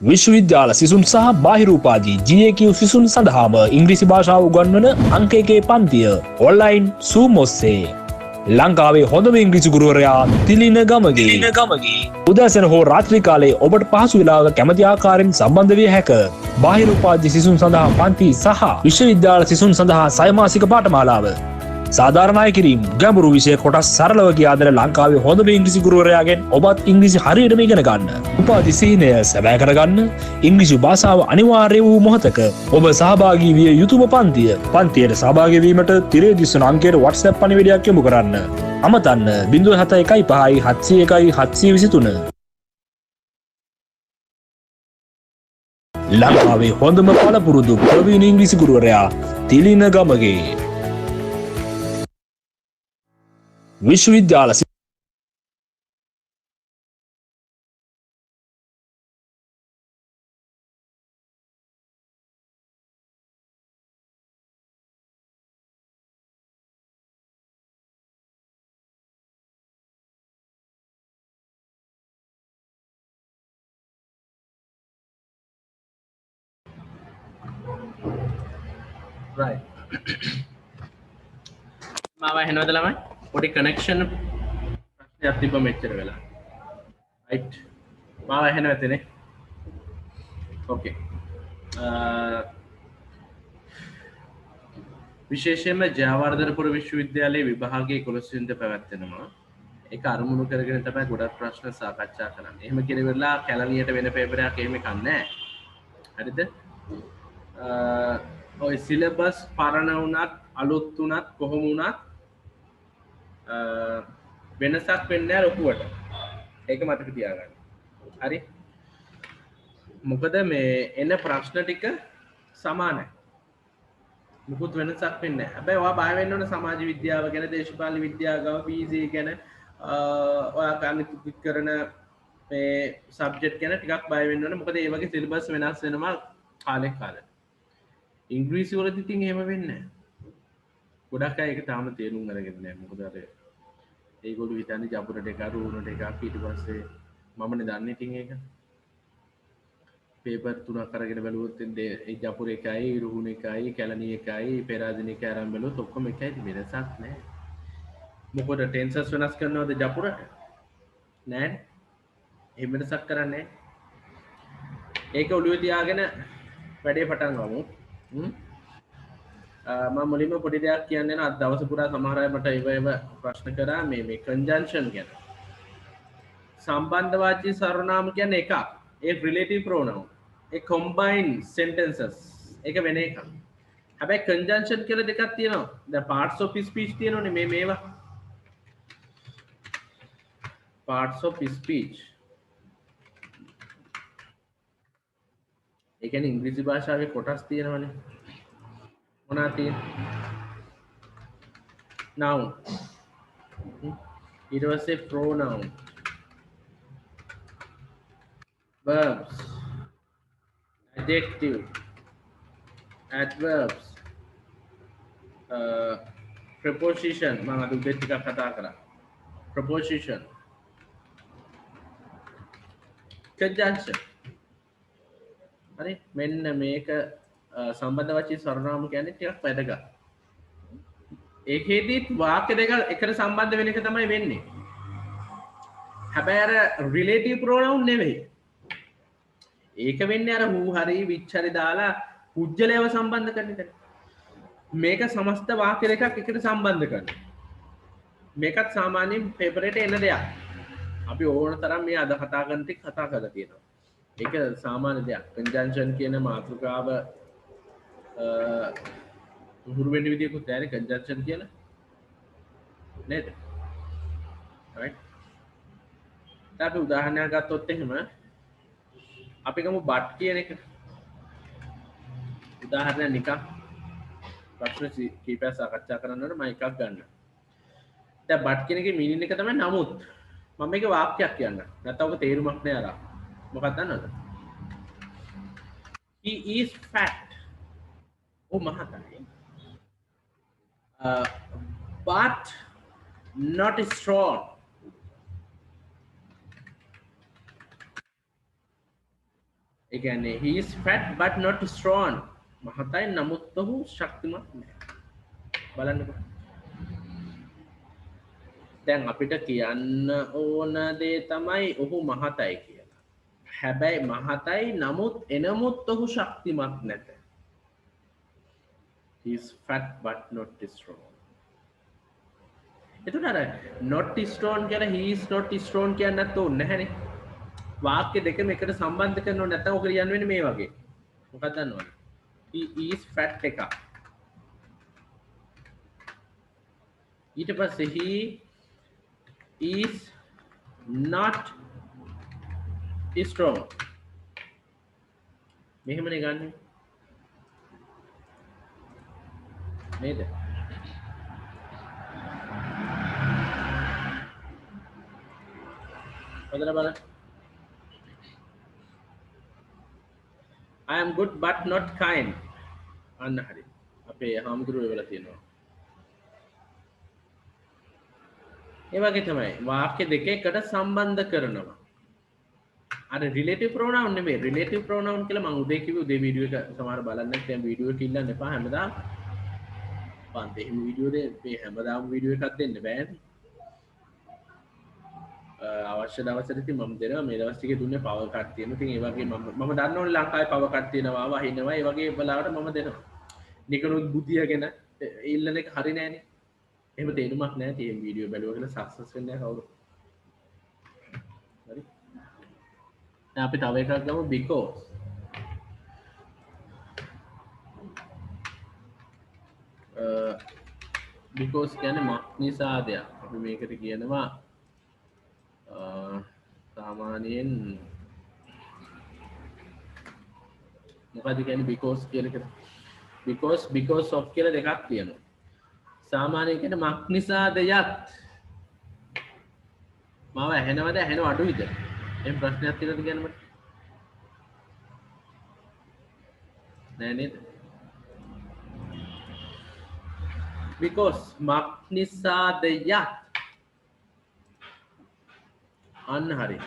විශ්වවිද්‍යාල සිසුන් සහ බාහිර උපාධි GAQ සිසුන් සඳහාම ඉංග්‍රීසි භාෂාව උගන්වන අංක 1 පන්තිය ඔන්ලයින් Zoom ඔස්සේ ලංකාවේ හොඳම ඉංග්‍රීසි ගුරුවරයා තිලින ගමගේ උදෑසන හෝ රාත්‍රී කාලයේ ඔබට පහසු වෙලාවක කැමති ආකාරයෙන් සම්බන්ධ විය හැක. බාහිර උපාධි සිසුන් සඳහා පන්ති සහ විශ්වවිද්‍යාල සිසුන් සඳහා සයමාසික පාඨමාලාව සාධාරණ අය කිරීම ගැඹුරු විෂය කොටස් සරලව කියා දෙන ලංකාවේ හොඳම ඉංග්‍රීසි ගුරුවරයාගෙන් ඔබත් ඉංග්‍රීසි හරියටම ඉගෙන ගන්න. උපාධි සීනය සැබෑ කරගන්න ඉංග්‍රීසි භාෂාව අනිවාර්ය වූ මොහොතක ඔබ සහභාගී විය යුතුම පන්තිය. පන්තියට සහභාගී වීමට තිරේ දිස්වන අංකයට WhatsApp පණිවිඩයක් යොමු කරන්න. අමතන්න 071 5 701 723. ලංකාවේ හොඳම පළපුරුදු ප්‍රවීණ ඉංග්‍රීසි ගුරුවරයා තිලින ගමගේ. විශ්වවිද්‍යාල right මාව හෙනවද ළමයි පොඩි කනෙක්ෂන් ප්‍රශ්නයක් තිබ්බ මෙච්චර වෙලා right මාව හෙනව ඇතනේ ඕකේ විශේෂයෙන්ම ජයවර්ධනපුර විශ්වවිද්‍යාලයේ විභාගයේ 11 වෙනිදා පැවැත්වෙනවා. ඒක අරමුණු කරගෙන තමයි ගොඩක් ප්‍රශ්න සාකච්ඡා කරන්නේ. එහෙම කියලා කැලණියට වෙන පේපර් එකක් එහෙම එකක් නැහැ. හරිද? ඔය සිලබස් පරණ වුණත් අලුත් වුණත් කොහොම වුණත් වෙනසක් වෙන්නේ නැහැ ලොකුවට. ඒක මතක තියාගන්න. හරි? මොකද මේ එන ප්‍රශ්න ටික සමානයි. මුකුත් වෙනසක් වෙන්නේ නැහැ. හැබැයි ඔයා බය වෙන්න ඕන සමාජ විද්‍යාව ගැන, දේශපාලන විද්‍යාව ගැන, PG ගැන ඔයා ගණිත කරන මේ සබ්ජෙක්ට් ගැන ටිකක් බය වෙන්න ඕන. මොකද මේ වගේ සිලබස් වෙනස් වෙනවා කාලෙක කාලෙට. ඉංග්‍රීසි වලදී ඉතින් එහෙම වෙන්නේ නැහැ. ගොඩක් අය ඒක තාම තේරුම් අරගෙන නැහැ. මොකද අර ඒගොල්ලෝ හිතන්නේ ජපුරට එක රුණට එකක් ඊට පස්සේ මමනේ දන්නේ ඉතින් ඒක. පේපර් 3ක් අරගෙන බැලුවොත් ඒ ජපුර එකයි රුහුණ එකයි කැලණි එකයි පෙරාදින එක අරන් බැලුවොත් ඔක්කොම එකයි වෙනසක් නැහැ. මොකද ටෙන්සස් වෙනස් කරනවද ජපුරට? නැහැ. එහෙම වෙනසක් කරන්නේ නැහැ. ඒක ඔළුවේ තියාගෙන වැඩේ පටන් ගමු. මම මුලින්ම පොඩි දෙයක් කියන්න යන අද දවස පුරා සමහර අය මට ඒව ප්‍රශ්න කරා මේ කන්ජන්ක්ෂන් ගැන. සම්බන්ධ වාචී සර්වනාම කියන්නේ එකක්. ඒ රිලේටිව් ප්‍රොනවුන්. ඒ කම්බයින්ඩ් සෙන්ටෙන්සස්. ඒක වෙන එකක්. හැබැයි කන්ජන්ක්ෂන් කියලා දෙකක් තියෙනවා. දැන් පාර්ට්ස් ඔෆ් ස්පීච් තියෙනෝනේ මේවා. Parts of speech. ඒ කියන්නේ ඉංග්‍රීසි භාෂාවේ කොටස් තියෙනවනේ. මොනවද තියෙන්නේ? noun. ඊට පස්සේ pronoun. verbs. adjective. adverbs. preposition. මම අද උදේ ටිකක් කතා කරා. preposition. conjunction. හරි මෙන්න මේක සම්බන්ධ වචී සර්වනාම කියන්නේ ටිකක් වැදගත්. ඒකෙදිත් වාක්‍ය දෙක එකට සම්බන්ධ වෙන එක තමයි වෙන්නේ. හැබැයි අර රිලේටිව් ප්‍රොනවුන් නෙවෙයි. ඒක වෙන්නේ අර who හරි which හරි දාලා පුජ්‍යලයව සම්බන්ධ කරන එක. මේක සමස්ත වාක්‍ය දෙකක් එකට සම්බන්ධ කරනවා. මේකත් සාමාන්‍යයෙන් පේපර් එකට එන දෙයක්. අපි ඕන තරම් මේ අද කතා කරන ටික කතා කරලා තියෙනවා. ඒක සාමාන්‍ය දෙයක්. කන්ජන්ක්ෂන් කියන මාතෘකාව උහුරු වෙන්න විදියකුත් නැහැ කන්ජන්ක්ෂන් කියලා. නේද? right. අපි උදාහරණයක් ගත්තොත් එහෙම අපි ගමු but කියන එක. උදාහරණයක් නිකන් ප්‍රශ්න කීපයක් සාකච්ඡා කරනකොට මම එකක් ගන්න. දැන් but කියන එකේ මීනින් එක තමයි නමුත්. මම මේක වාක්‍යයක් කියන්න. නැත්නම් ඔක තේරුමක් නෑ අර. මොකක්ද දන්නවද? He is fat. Oh මහතයි. But not strong. ඒ කියන්නේ he is fat but not strong. මහතයි නමුත් ඔහු ශක්තිමත් නැහැ. බලන්නකෝ. දැන් අපිට කියන්න ඕන දේ තමයි ඔහු මහතයි කියලා. හැබැයි මහතයි නමුත් එනමුත් ඔහු ශක්තිමත් නැත. He is fat but not strong. එතකොට අර not strong කියලා he is not strong කියන්නත් ඕනේ නැහැනේ. වාක්‍ය දෙකම එකට සම්බන්ධ කරනව නැත්නම් ඔක කියන්න වෙන්නේ මේ වගේ. මොකක්ද දන්නවද? He is fat එක. ඊට පස්සේ he is not strong. මෙහෙමනේ ගන්න. නේද? හොඳට බලන්න. I am good but not kind. අන්න හරි. අපේ හාමුදුරුවෝ වෙලා තියෙනවා. ඒ වගේ තමයි වාක්‍ය දෙකකට සම්බන්ධ කරනවා. අර රිලේටිව් ප්‍රොනවුන් නෙමෙයි. රිලේටිව් ප්‍රොනවුන් කියලා මම උදේ කිව්වේ උදේ වීඩියෝ එක සමහර බලන්න නැත්නම් වීඩියෝ එක ඉල්ලන්න එපා හැමදාම. පන්ති එහෙම වීඩියෝ දෙන්න මේ හැමදාම වීඩියෝ එකක් දෙන්න බෑනේ. අවශ්‍ය දවසට ඉතින් මම දෙනවා මේ දවස් ටිකේ දුන්නේ පවර් කට් තියෙනවා. ඉතින් ඒ වගේ මම දන්නවනේ ලංකාවේ පවර් කට් තියෙනවා වහිනවා. ඒ වගේ බලාවට මම දෙනවා. නිකනුත් බුද්ධියගෙන ඉල්ලන එක හරි නෑනේ. එහෙම තේරුමක් නැහැ. තියෙන වීඩියෝ බැලුවා කියලා සක්සස් වෙන්නේ නැහැ කවුරු. හරි. දැන් අපි තව එකක් ගමු because. because කියන්නේ මක් නිසාදයක්. අපි මේකට කියනවා සාමාන්‍යයෙන් මොකද කියන්නේ because කියන එක. because of කියලා දෙකක් තියෙනවා. සාමාන්‍යයෙන් කියන මක් නිසාද යත් මාව ඇහෙනවද ඇහෙනව අඩුයිද එහෙම ප්‍රශ්නයක් තියෙනවද කියන්න මට නෑ නේද because මක් නිසාද යත් අන්න හරි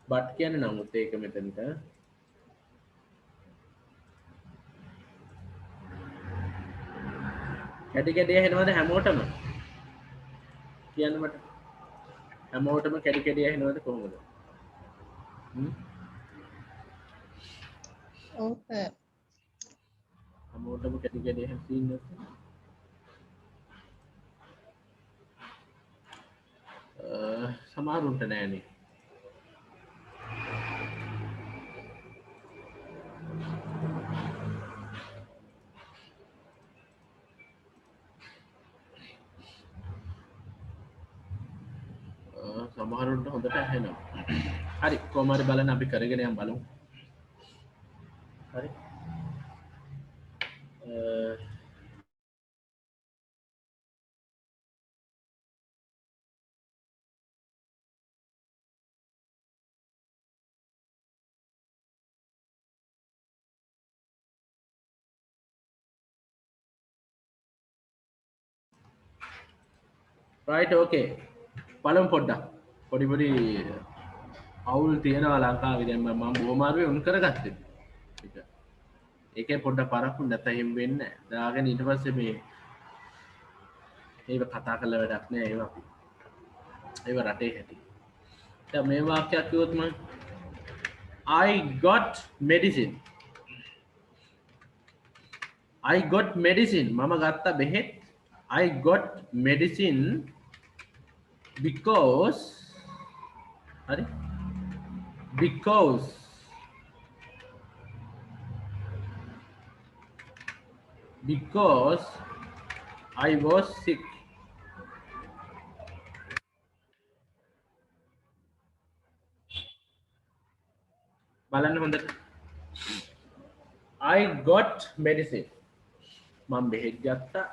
but කියන්නේ නමුත් ඒක මෙතනට කැටි කැටි ඇහෙනවද හැමෝටම කියන්න මට හැමෝටම කැටි කැටි ඇහෙනවද කොහොමද ඔව් හැමෝටම කැටි කැටි ඇහෙන්නේ සමහරුන්ට නෑනේ සමහරුන්ට හොඳට ඇහෙනවා. හරි කොහොම හරි බලන්න අපි කරගෙන යමු බලමු. හරි. right okay. බලමු පොඩ්ඩක්. පොඩි අවුල් තියෙනවා ලංකාවේ දැන් මම බොමාරුවේ උන් කරගත්තේ. ඒකේ පොඩ්ඩක් පරක්කු නැත්නම් එහෙම වෙන්නේ නැහැ. දාගෙන ඊට පස්සේ මේ ඒව කතා කරලා වැඩක් නෑ ඒව අපි. ඒව රටේ හැටි. දැන් මේ වාක්‍යයක් කිව්වොත් මම I got medicine. I got medicine. මම ගත්ත බෙහෙත්. I got medicine because hari because I was sick. බලන්න හොඳට I got medicine මම බෙහෙත් ගත්තා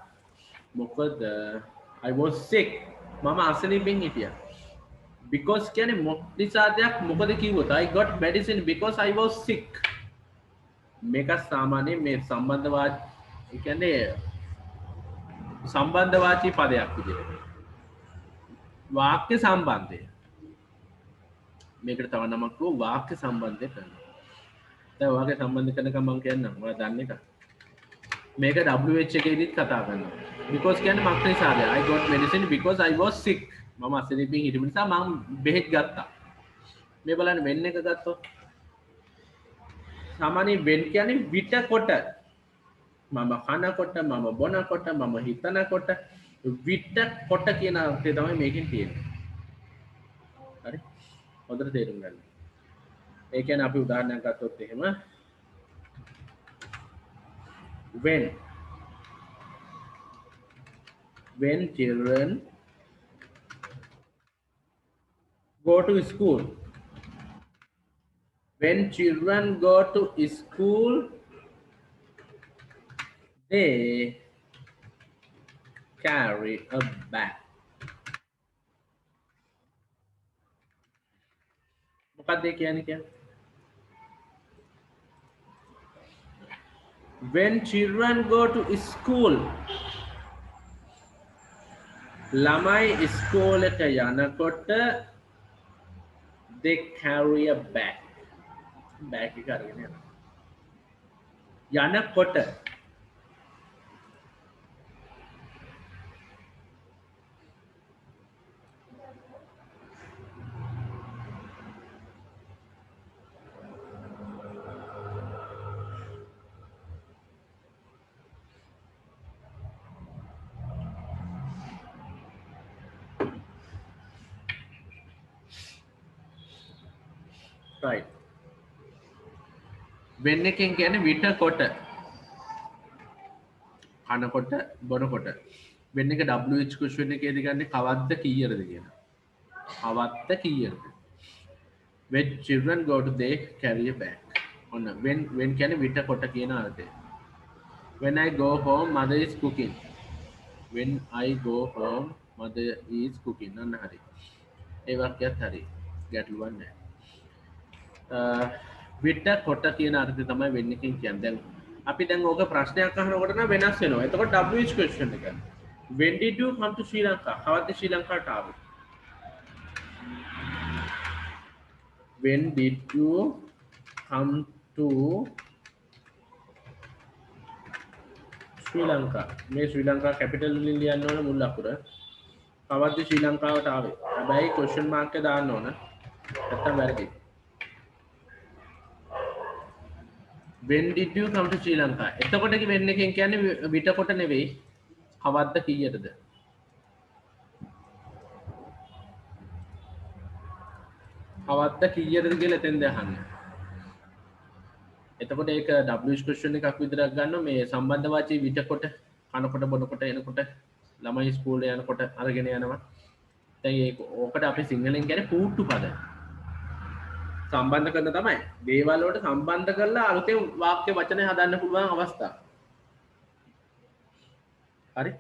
මොකද I was sick මම අසනීපෙන් හිටියා because කියන්නේ මොක නිසාදයක් මොකද කිව්වොත් I got medicine because I was sick මේක සාමාන්‍යයෙන් මේ සම්බන්ධ වාච ඒ කියන්නේ සම්බන්ධ වාචී පදයක් විදිහට වාක්‍ය සම්බන්ධය මේකට තව නමක් වාක්‍ය සම්බන්ධය කරනවා දැන් ඔයාගේ සම්බන්ධ කරනකම් මම කියන්නම් ඔයා දන්නේ නැහැ මේක WH එකේදීත් කතා කරනවා because කියන්නේ මක් නිසාද I got medicine because I was sick මම අසනීපෙන් හිටපු නිසා මම බෙහෙත් ගත්තා මේ බලන්න වෙන් එක ගත්තොත් සාමාන්‍ය වෙන් කියන්නේ විට කොට මම කනකොට මම බොනකොට මම හිතනකොට විට කොට කියන අර්ථය තමයි මේකෙන් තියෙන්නේ හරි හොඳට තේරුම් ගන්න ඒ කියන්නේ අපි උදාහරණයක් ගත්තොත් එහෙම when children go to school when children go to school they carry a bag මොකක්ද ඒ කියන්නේ when children go to school ළමයි ඉස්කෝලේට යනකොට they carry a bag එක අරගෙන යනවා යනකොට right when එකෙන් කියන්නේ විට කොට කනකොට බොනකොට when එක WH question එකේදී ගන්නේ කවද්ද කීයටද කියන කවද්ද කීයටද when children go to they carry a bag ඔන්න when කියන්නේ විට කොට කියන අර්ථය when I go home mother is cooking when I go home mother is cooking අන්න හරි ඒ වාක්‍යයත් හරි ගැටලුවක් නැහැ විට කොට කියන අර්ථය තමයි වෙන් එකෙන් කියන්නේ දැන් අපි දැන් ඕක ප්‍රශ්නයක් අහනකොට නම් වෙනස් වෙනවා එතකොට WH question එක when did you come to Sri Lanka කවද්ද ශ්‍රී ලංකාවට ආවේ when did you come to Sri Lanka මේ ශ්‍රී ලංකා කැපිටල් වලින් ලියන්න ඕන මුල් අකුර කවද්ද ශ්‍රී ලංකාවට ආවේ හැබැයි question mark එක දාන්න ඕන නැත්තම් වැරදි when did you come to Sri Lanka එතකොට වෙන් එකෙන් කියන්නේ විට කොට නෙවෙයි කවද්ද කීයටද කවද්ද කීයටද කියලා එතෙන්ද අහන්න එතකොට ඒක WH question එකක් විතරක් ගන්නවා මේ සම්බන්ධ වාචී විට කොට කනකොට බොනකොට එනකොට ළමයි ස්කූල් යනකොට අරගෙන යනවා දැන් ඒක ඕකට අපි සිංහලෙන් කියන්නේ පූට්ටු පද සම්බන්ධ කරන තමයි දේවල් වලට සම්බන්ධ කරලා අලුතෙන් වාක්‍ය වචන හදන්න පුළුවන් අවස්ථා. හරි?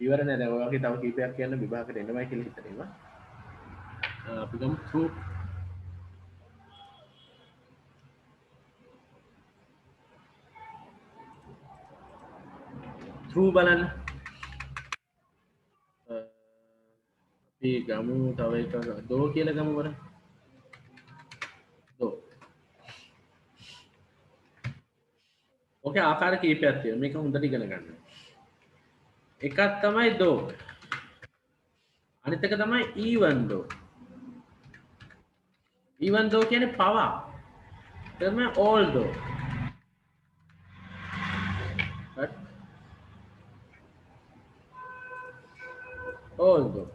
ඉවර නෑ දැන් ඔයගේ තව කීපයක් කියන්න විභාගයට එන්නමයි කියලා හිතනවා. අපි ගමු through බලන්න. අපි ගමු තව එකක් දෝ කියලා ගමු බලන්න. ඕකේ ආකාර කීපයක් තියෙනවා මේක හොඳට ඉගෙන ගන්න. එකක් තමයි though. අනිත් එක තමයි even though. even though කියන්නේ පවා. තමයි although. right? although.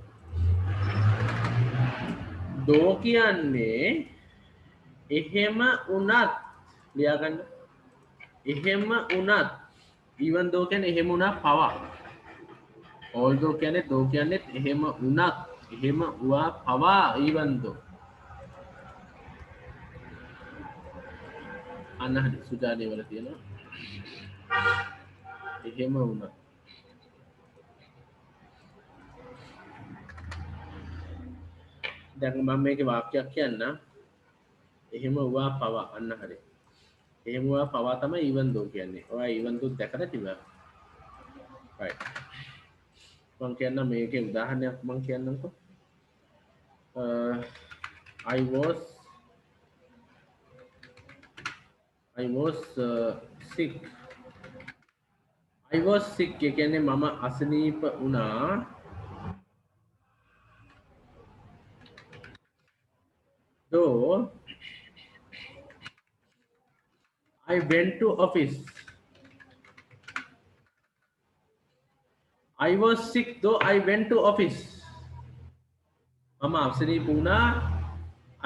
though කියන්නේ එහෙම උනත් ලියා ගන්න. එහෙම උනත් even though කියන්නේ එහෙම උනා පවා although කියන්නේ though කියන්නේ එහෙම උනත් එහෙම වුණා පවා even though අන්න හරි සුජානේ වල තියෙනවා එහෙම වුණා දැන් මම මේකේ වාක්‍යයක් කියන්න එහෙම වුණා පවා අන්න හරි එහෙම වුණා පවා තමයි even though කියන්නේ ඔයා even though දැකලා තිබ්බා right මම කියන්න මේකේ උදාහරණයක් මම කියන්නම්කෝ I was I was sick. I was sick කියන්නේ මම අසනීප වුණා. Though I went to office. I was sick though I went to office. මම අසනීප වුණා.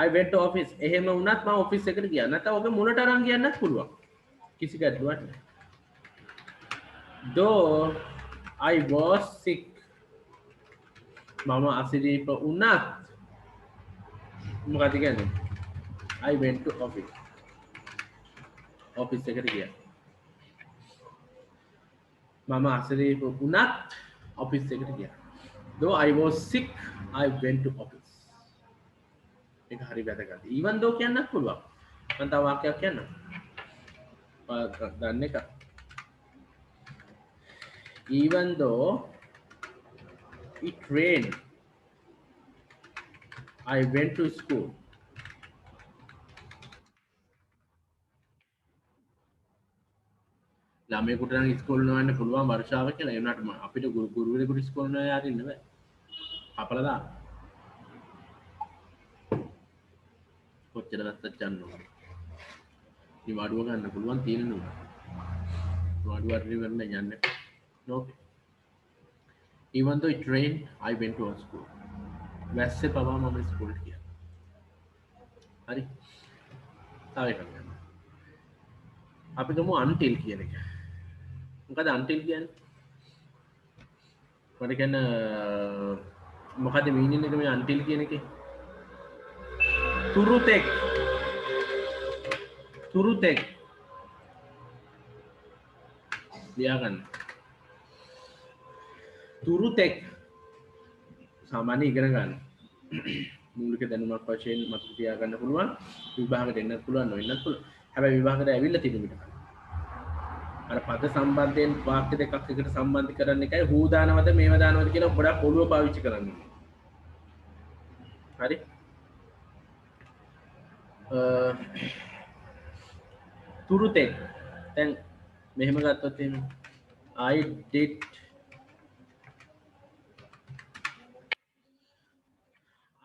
I went to office. එහෙම වුණත් මම ඔෆිස් එකට ගියා. නැත්නම් ඔක මුලට අරන් කියන්නත් පුළුවන්. කිසි ගැටලුවක් නැහැ. Though I was sick. මම අසනීප වුණත් මොකද කියන්නේ? I went to office. Office එකට ගියා. මම අසනීප වුණත් ඔෆිස් එකට ගියා. Though I was sick, I went to office. ඒක හරි වැදගත්. Even though කියන්නත් පුළුවන්. මම තව වාක්‍යයක් කියන්නම්. දන්න එක. Even though it rained, I went to school. ළමයෙකුට නම් ඉස්කෝලේ නොයන්න පුළුවන් වර්ෂාව කියලා. ඒ වුණාට අපිට ගුරුවරයෙකුට ඉස්කෝලේ නොය යන්න බෑ. අපල දාන්න. කොච්චර ගත්තත් යන්න ඕනේ. ඉතින් වඩුව ගන්න පුළුවන් තියෙන නෝ. වඩුව හරි වෙන්න යන්න. Okay. Even though it rained, I went to school. වැස්සේ පවා මම ස්කූල්ට ගියා. හරි. තව එකක් ගන්න. අපි ගමු until කියන එක. මොකද until කියන්නේ? මට කියන්න මොකද මීනින් එක මේ until කියන එකේ? තුරුතෙක්. තුරුතෙක්. ලියා ගන්න. තුරුතෙක් සාමාන්‍ය ඉගෙන ගන්න. මූලික දැනුමක් වශයෙන් මතක තියාගන්න පුළුවන්. විභාගයට එන්නත් පුළුවන් නොවෙන්නත් පුළුවන්. හැබැයි විභාගයට ඇවිල්ලා තියෙන විදිහ. අර පද සම්බන්ධයෙන් වාක්‍ය දෙකක් එකට සම්බන්ධ කරන්න එකයි හූ දානවද මේව දානවද කියලා ගොඩක් ඔළුව පාවිච්චි කරන්න. හරි? තුරුතෙක්. දැන් මෙහෙම ගත්තොත් එහෙම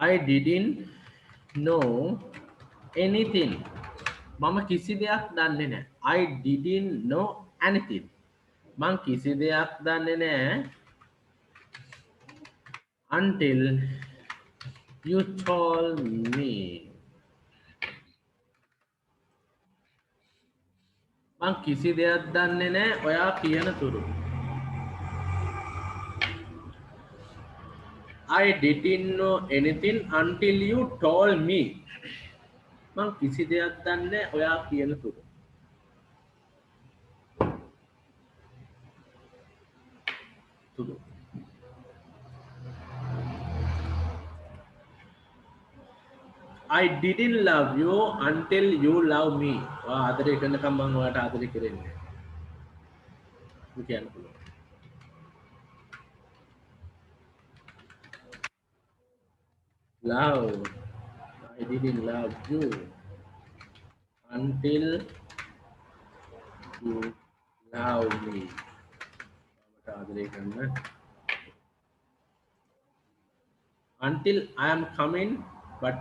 I didn't know anything. මම කිසි දෙයක් දන්නේ නැහැ. I didn't know anything. මං කිසි දෙයක් දන්නේ නැහැ until you told me. මං කිසි දෙයක් දන්නේ නැහැ ඔයා කියන තුරු. I didn't know anything until you told me. මං කිසි දෙයක් දන්නේ නැහැ ඔයා කියන තුරු. තුරු. I didn't love you until you love me. ඔයා ආදරය කරනකම් මං ඔයාට ආදරය කරන්නේ නැහැ. මේ කියන්න පුළුවන්. Love. I didn't love you until you love me. Until I am coming, but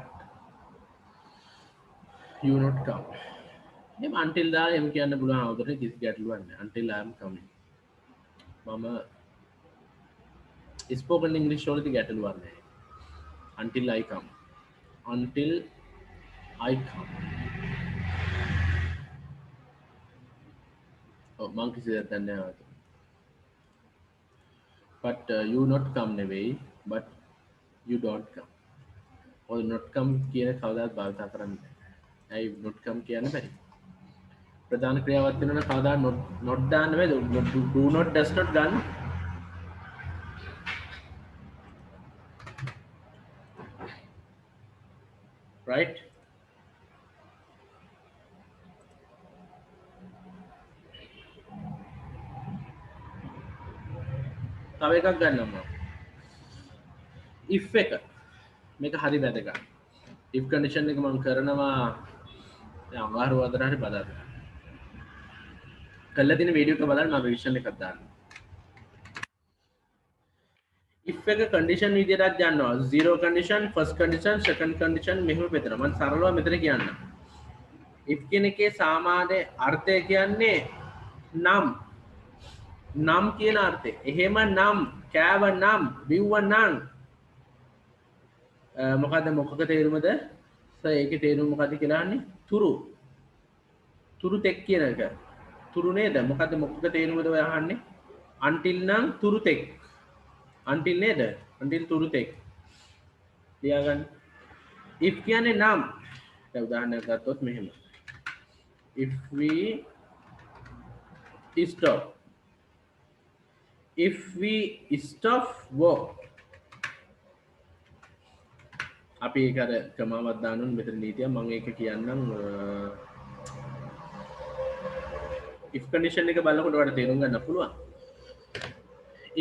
you not come. එම until දාලා එම් කියන්න පුළුවන් අවුදට කිසි ගැටලුවක් නැහැ. Until I am coming. මම spoken English වලදී ගැටලුවක් නැහැ. Until I come. Until I come. Oh, මං කිසි දෙයක් දන්නේ නැහැ. But you not come නෙවෙයි, but you don't come. or not come කියන කවදාවත් භාවිත කරන්නේ නැහැ. I not come කියන්න බැරි. ප්‍රධාන ක්‍රියාවක් වෙනවා කවදා not දාන්න බෑ. do not does not ගන්න. right? තව එකක් ගන්නවා. if එක මේක හරි වැදගත්. if condition එක මම කරනවා දැන් අමාරු වදට හරි බදාගන්න. කල්ලා තියෙන වීඩියෝ එක බලන්න මම රිවිෂන් එකක් දාන්නම්. if එක කන්ඩිෂන් විදිහටත් ගන්නවා zero condition first condition second condition මෙහෙම මෙතන මම සරලව මෙතන කියන්නම්. if කියන එකේ සාමාන්‍ය අර්ථය කියන්නේ නම් කියන අර්ථය. එහෙම නම් කෑව නම් බිව්ව නම් මොකද මොකක තේරුමද? ඒකේ තේරුම මොකද කියලා අහන්නේ? තුරු තෙක් කියන එක. තුරු නේද? මොකද මොකක තේරුමද ඔය අහන්නේ? until නම් තුරු තෙක්. until නේද? until තුරු තෙක්. ලියාගන්න. if කියන්නේ නම්. දැන් උදාහරණයක් ගත්තොත් මෙහෙම. if we stop work අපි ඒක අර ක්‍රමාවත් දාන්න ඕනේ මෙතන නීතිය මම ඒක කියන්නම් if condition එක බලනකොට ඔයාලට තේරුම් ගන්න පුළුවන්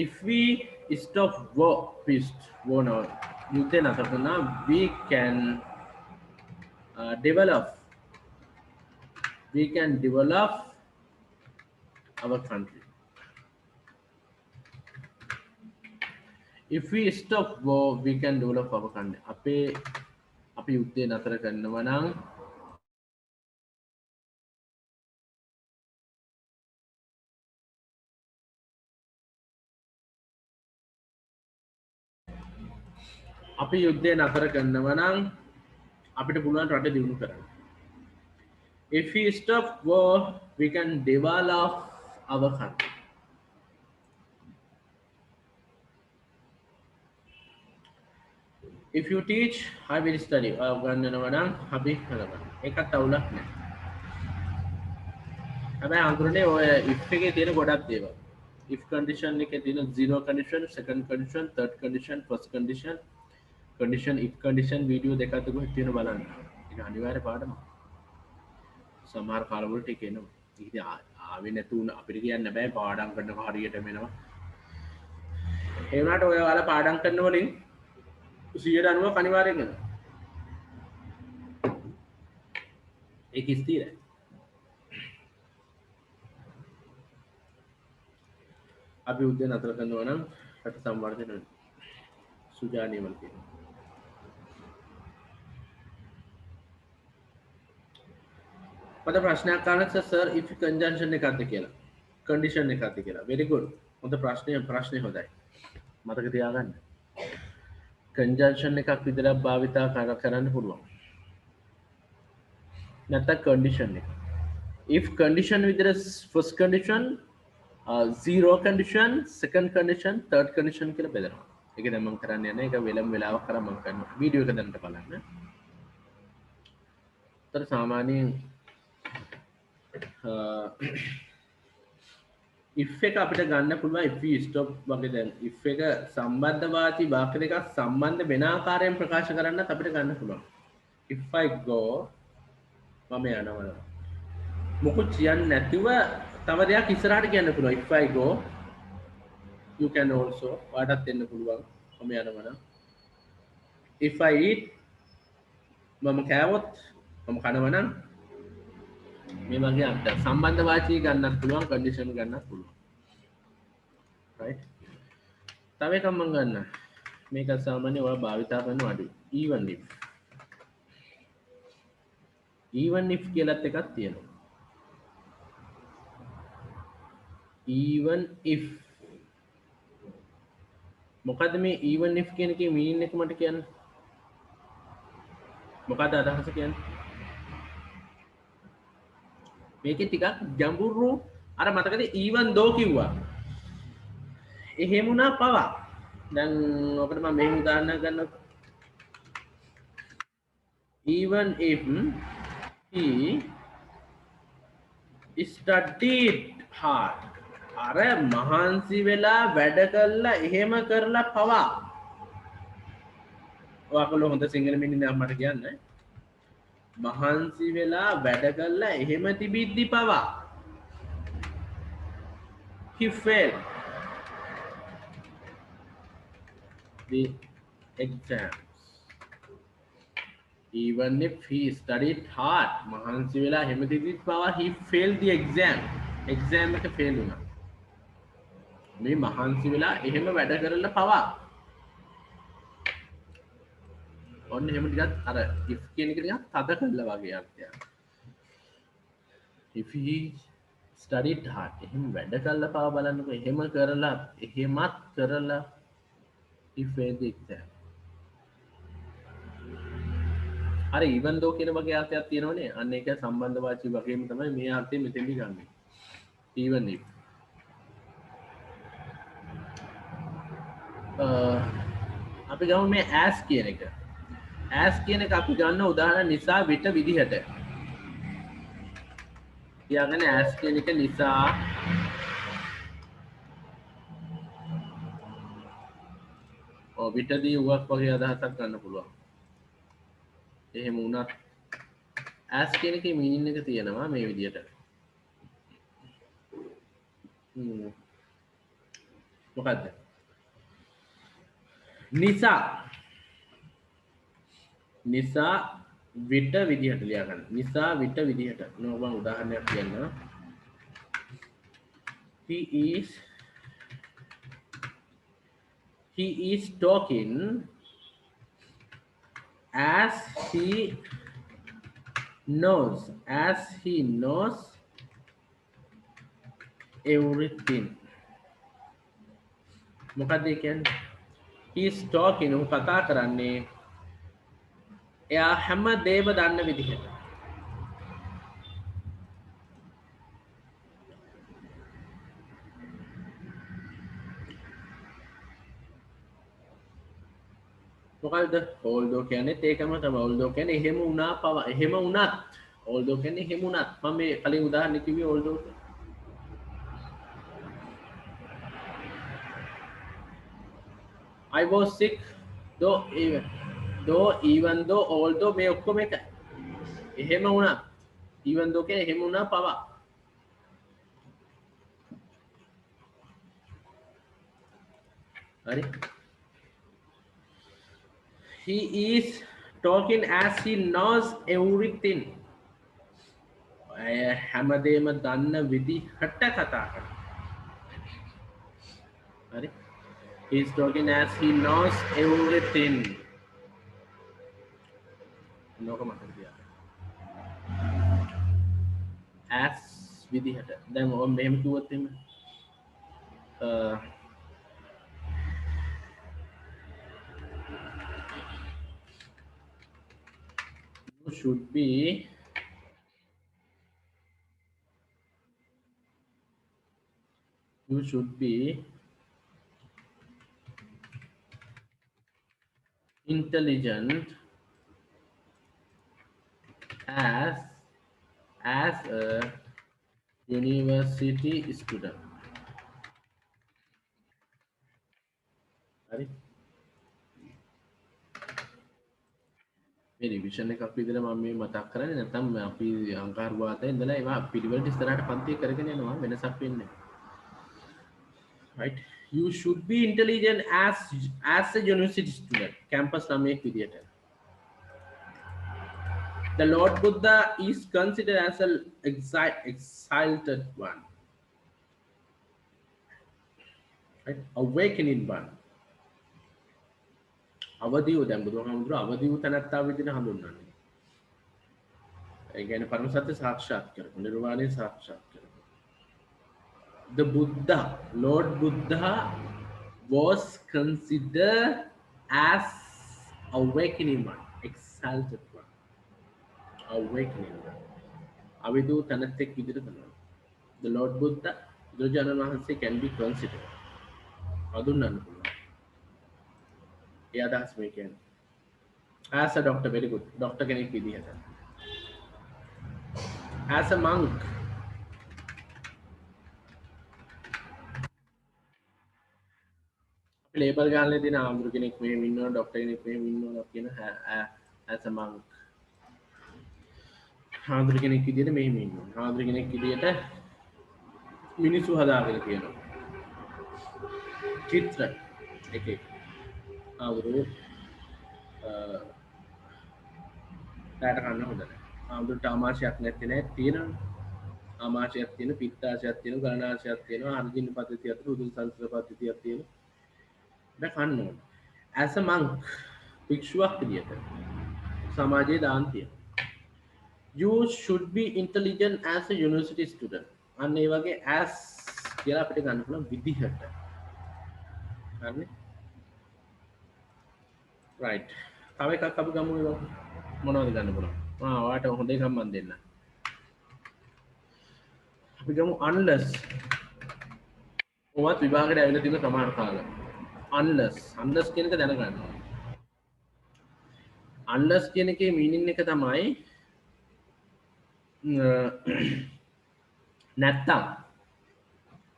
if we stop work යුද්ධය නතර කරනවා we can develop our country. If we stop war, we can develop our country. අපි යුද්ධය නතර කරනවා නම් අපිට පුළුවන් රට දියුණු කරන්න. If we stop war, we can develop our country. If you teach, I will study. ගන්නනවා නම් අපි කරගන්න. ඒකත් අවුලක් නෑ. හැබැයි අඳුරනේ ඔය if එකේ තියෙන ගොඩක් දේවල්. if condition එකේ තියෙන zero condition, second condition, third condition, first condition, if condition video දෙකක් තිබුණා තියෙන බලන්න. ඒක අනිවාර්ය පාඩමක්. සමහර කාලවලට ඒක එනවා. ඉතින් ආවේ නැතු උන අපිට කියන්න බෑ පාඩම් කරනකොට හරියටම එනවා. ඒ වුණාට ඔය ඔයාලා පාඩම් කරන වලින් 190ක් අනිවාර්යෙන් එනවා. ඒක ස්ථිරයි. අපි උද්දේ නතර කරනවා නම් රට සංවර්ධනය වෙනවා. සුජානියවල කියනවා. මට ප්‍රශ්නයක් අහන්න සර් if conjunction එකක්ද කියලා. condition එකක්ද කියලා. very good. හොඳ ප්‍රශ්නේ හොඳයි. මතක තියාගන්න. conjunction එකක් විතරක් භාවිතා කරන්න පුළුවන්. නැත්නම් condition එක. if condition විතර first condition, zero condition, second condition, third condition කියලා බෙදනවා. ඒක දැන් මම කරන්න යන්නේ ඒක වෙලාවක් කරා මම කරනවා. වීඩියෝ එක දැනට බලන්න. තර සාමාන්‍යයෙන් if එක අපිට ගන්න පුළුවන් if we stop වගේ දැන් if එක සම්බන්ධවාචී වාක්‍ය දෙකක් සම්බන්ධ වෙන ආකාරයෙන් ප්‍රකාශ කරන්නත් අපිට ගන්න පුළුවන්. if I go මම යනවා. මොකද කියන්නේ නැතිව තව දෙයක් ඉස්සරහට කියන්න පුළුවන්. if I go you can also වාටත් දෙන්න පුළුවන්. මම යනවා. if I eat මම කෑවොත් මම කනවා නම් මේ වගේ අර්ථ සම්බන්ධ වාචී ගන්නත් පුළුවන් කන්ඩිෂන් ගන්නත් පුළුවන් right තව එකක් මම ගන්න මේක සාමාන්‍ය ඔයා භාවිතා කරන අඩු even if කියලාත් එකක් තියෙනවා even if මොකද මේ even if කියන එකේ meaning එක මට කියන්න මොකද අදහස කියන්නේ මේකේ ටිකක් ගැඹුරු අර මතකද even though කිව්වා එහෙම වුණා පවා දැන් ඔකට මම මේ උදාහරණයක් ගන්නවා even if he studied hard අර මහන්සි වෙලා වැඩ කළා එහෙම කරලා පවා ඔයාලා හොඳ සිංහල මිනිහ මට කියන්නේ මහන්සි වෙලා වැඩ කළා එහෙම තිබිද්දි පවා he failed the exams even if he studied hard මහන්සි වෙලා එහෙම තිබිද්දි පවා he failed the exam exam එක ෆේල් වුණා. මේ මහන්සි වෙලා එහෙම වැඩ කරලා පවා ඔන්න එහෙම ටිකක් අර if කියන එක ටිකක් තද කරලා වගේ අර්ථයක්. if he studied hard එහෙම වැඩ කරලා පවා බලන්නකෝ එහෙමත් කරලා he failed the exam. අර even though කියන වගේ අර්ථයක් තියෙනවනේ. අන්න ඒක සම්බන්ධ වාචී වගේම තමයි මේ අර්ථය මෙතෙන්දි ගන්නෙ. even if අපි ගමු මේ as කියන එක. as කියන එක අපි ගන්න උදාහරණ නිසා විට විදිහට. තියාගන්න as කියන එක නිසා විටදී උවක් වගේ අදහසක් ගන්න පුළුවන්. එහෙම වුණත් as කියන එකේ meaning එක තියෙනවා මේ විදිහට. මොකද්ද? නිසා විට විදිහට ලියා ගන්න. නිසා විට විදිහට. නෝ මම උදාහරණයක් කියන්න. he is talking as he knows everything. මොකක්ද ඒ කියන්නේ? he is talking ඔහු කතා කරන්නේ එයා හැම දේම දන්න විදිහට. මොකක්ද? although කියන්නේ ඒකම තමයි. although කියන්නේ එහෙම වුණා පවා එහෙම වුණත් although කියන්නේ එහෙම වුණත් මම මේ කලින් උදාහරණ කිව්වේ although I was sick even though although මේ ඔක්කොම එක එහෙම වුණා even though කියන්නේ එහෙම වුණා පවා හරි he is talking as he knows everything හැමදේම දන්න විදිහට කතා කරනවා හරි he is talking as he knows everything නොකම කරදියා as විදිහට දැන් ඔය මෙහෙම කිව්වොත් එimhe you should be intelligent as a university student. හරි මේ රිවිෂන් එකක් විදිහට මම මේ මතක් කරන්නේ නැත්නම් අපි අංකාර වාතයේ ඉඳලා ඒවා පිළිවෙලට ඉස්සරහට පන්තිය කරගෙන යනවා වෙනසක් වෙන්නේ right you should be intelligent as a university student campus ළමයෙක් විදිහට the Lord Buddha is considered as an exalted one right awakening one අවදි වූ දැන් බුදුහාමුදුරුවෝ අවදි වූ තැනැත්තා විදිහට හඳුන්වන්නේ. ඒ කියන්නේ පරම සත්‍ය සාක්ෂාත් කරගන්න, නිර්වාණය සාක්ෂාත් කරගන්න. The Buddha, Lord Buddha was considered as awakening one, exalted one. Awakening one. අවදි වූ තැනැත්තෙක් විදිහට තමයි. The Lord Buddha, බුදුරජාණන් වහන්සේ can be considered. හඳුන්වන්න පුළුවන්. Yeah, that's me again. As a doctor, very good. Doctor කෙනෙක් විදිහට. As a monk. අපි ලේබල් ගන්න දෙන ආම්දුර කෙනෙක් මෙහෙම ඉන්නවා, ડોක්ටර් කෙනෙක් මෙහෙම ඉන්නවා කියන as a monk. ආම්දුර කෙනෙක් විදිහට මෙහෙම ඉන්නවා. ආම්දුර කෙනෙක් විදිහට මිනිස්සු හදාගෙන තියෙනවා. චිත්‍ර එකේ ආවුරු රැට කන්න හොඳ නැහැ. ආවුරුට ආමාශයක් නැති නේ තියෙනවා. ආමාශයක් තියෙන පිත්තාශයක් තියෙන ගණනාශයක් තියෙන අර්ජින පද්ධතිය අතර උදුල් සංස්කෘත පද්ධතියක් තියෙන දැන් කන්න ඕන as a monk භික්ෂුවක් විදියට සමාජයේ දාන තියෙනවා you should be intelligent as a university student අන්න ඒ වගේ as කියලා අපිට ගන්න පුළුවන් විදිහට හරිනේ right තව එකක් අපි ගමු ඒක මොනවද ගන්න පුළුවන් ඔයාට හොඳ එකක් මම දෙන්න අපි ගමු unless ඔවත් විභාගයට ඇවිල්ලා තියෙන සමහර කාල unless කියන එක දැනගන්න unless කියන එකේ meaning එක තමයි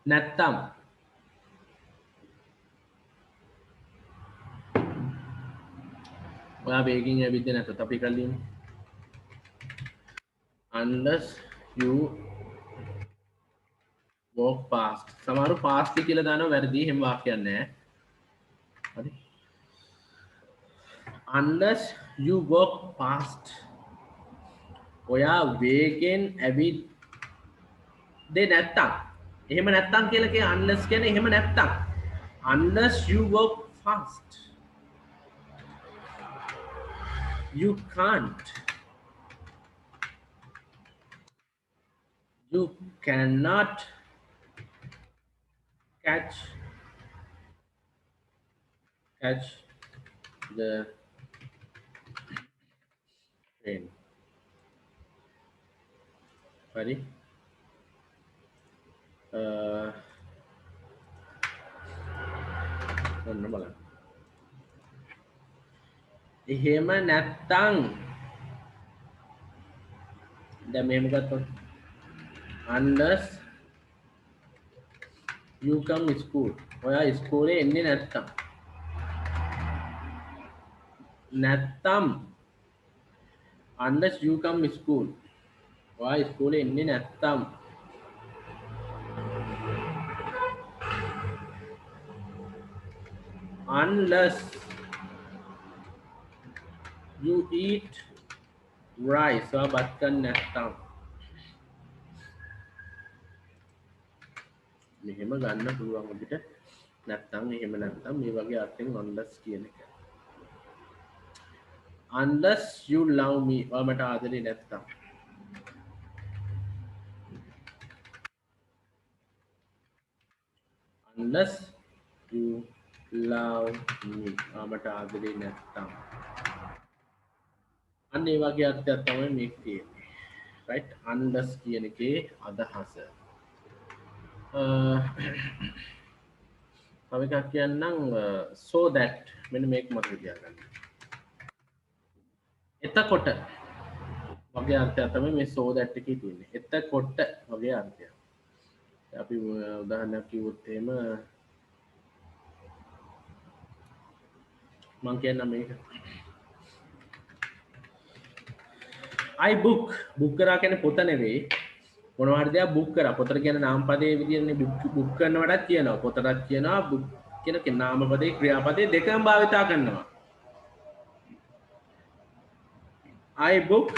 නැත්තම් ඔයා වේගින් ඇවිද්දේ නැත්නම් අපි කල්ලියමු unless you walk past සමහරු past කියලා දානවා වැරදි එහෙම වාක්‍යයක් නැහැ හරි unless you walk past ඔයා වේගෙන් ඇවිද්දේ නැත්තම් එහෙම නැත්තම් කියලා කිය unless කියන්නේ එහෙම නැත්තම් unless you walk fast you can't you cannot catch the train ready ඔන්න බලන්න එහෙම නැත්තම් දැන් මෙහෙම ගත්තොත් unless you come school ඔයා ඉස්කෝලේ එන්නේ නැත්තම් unless you come school ඔයා ඉස්කෝලේ එන්නේ නැත්තම් unless you eat rice ඔයා බත් කන්නේ නැත්තම් මෙහෙම ගන්න පුළුවන් අපිට නැත්තම් එහෙම නැත්තම් මේ වගේ අර්ථයෙන් unless කියන එක unless you love me ඔයා මට ආදරේ නැත්තම් unless you love me ඔයා මට ආදරේ නැත්තම් අන්න ඒ වගේ අර්ථයක් තමයි මේක තියෙන්නේ right unless කියන එකේ අදහස තව එකක් කියන්නම් so that මෙන්න මේක මතක තියාගන්න එතකොට වගේ අර්ථයක් තමයි මේ so that එකේ තියෙන්නේ එතකොට වගේ අර්ථයක් අපි උදාහරණයක් කිව්වොත් එහෙම මම කියන්නම් මේක I book කරා කියන්නේ පොත නෙවෙයි මොනවා හරි දෙයක් බුක් කරා පොතට කියන නාම පදයේ විදිහනේ බුක් කරනවටත් කියනවා පොතටත් කියනවා බුක් කියන නාම පදේ ක්‍රියාපදේ දෙකම භාවිතා කරනවා I book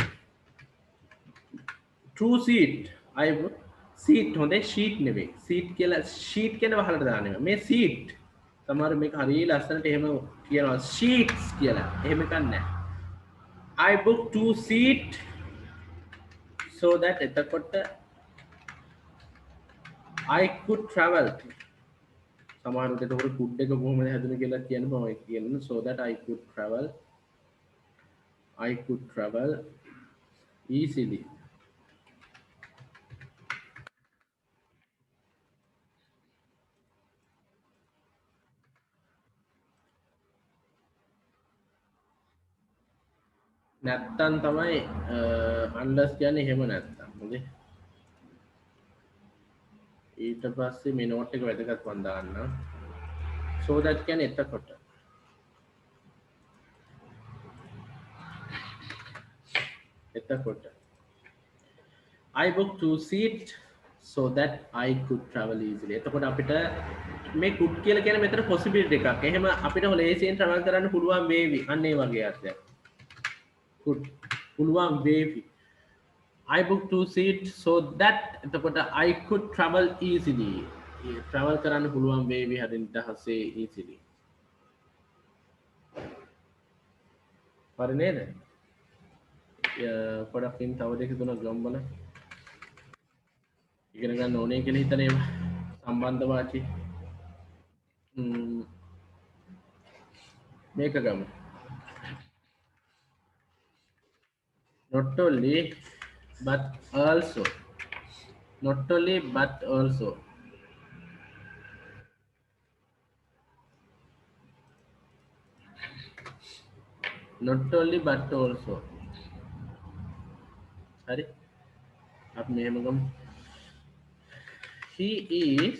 true seat I book seat හොඳේ sheet නෙවෙයි seat කියලා sheet කියන වහලට දාන්නේ මේ seat සමහර මේක හරිය ලස්සනට එහෙම කියනවා sheets කියලා එහෙම එකක් නැහැ I book 2 seat so that එතකොට I could travel සමහර විට උඩ කුඩ් එක කොහොමද හැදුනේ කියලා කියන්න බෑ කියන්නේ so that I could travel easily නැත්තම් තමයි unless කියන්නේ එහෙම නැත්තම් හොඳේ ඊට පස්සේ මේ නෝට් එක වැදගත් වන් දාන්න so that කියන්නේ එතකොට I booked 2 seats so that I could travel easily එතකොට අපිට මේ could කියලා කියන්නේ මෙතන possibility එකක් එහෙම අපිට ලේසියෙන් travel කරන්න පුළුවන් වේවි අන්න ඒ වගේ අර්ථයක් පුළුවන් වේවි I booked 2 seats so that එතකොට I could travel easily. travel කරන්න පුළුවන් වේවි හරින් දහසේ easily. හරි නේද? පොඩක්ින් තව දෙක තුනක් ගමු බලන්න. ඉගෙන ගන්න ඕනේ කියලා හිතන ඒවා සම්බන්ධ වාචි. මේක ගමු. not only but also not only but also not only but also හරි අපි මෙහෙම ගමු he is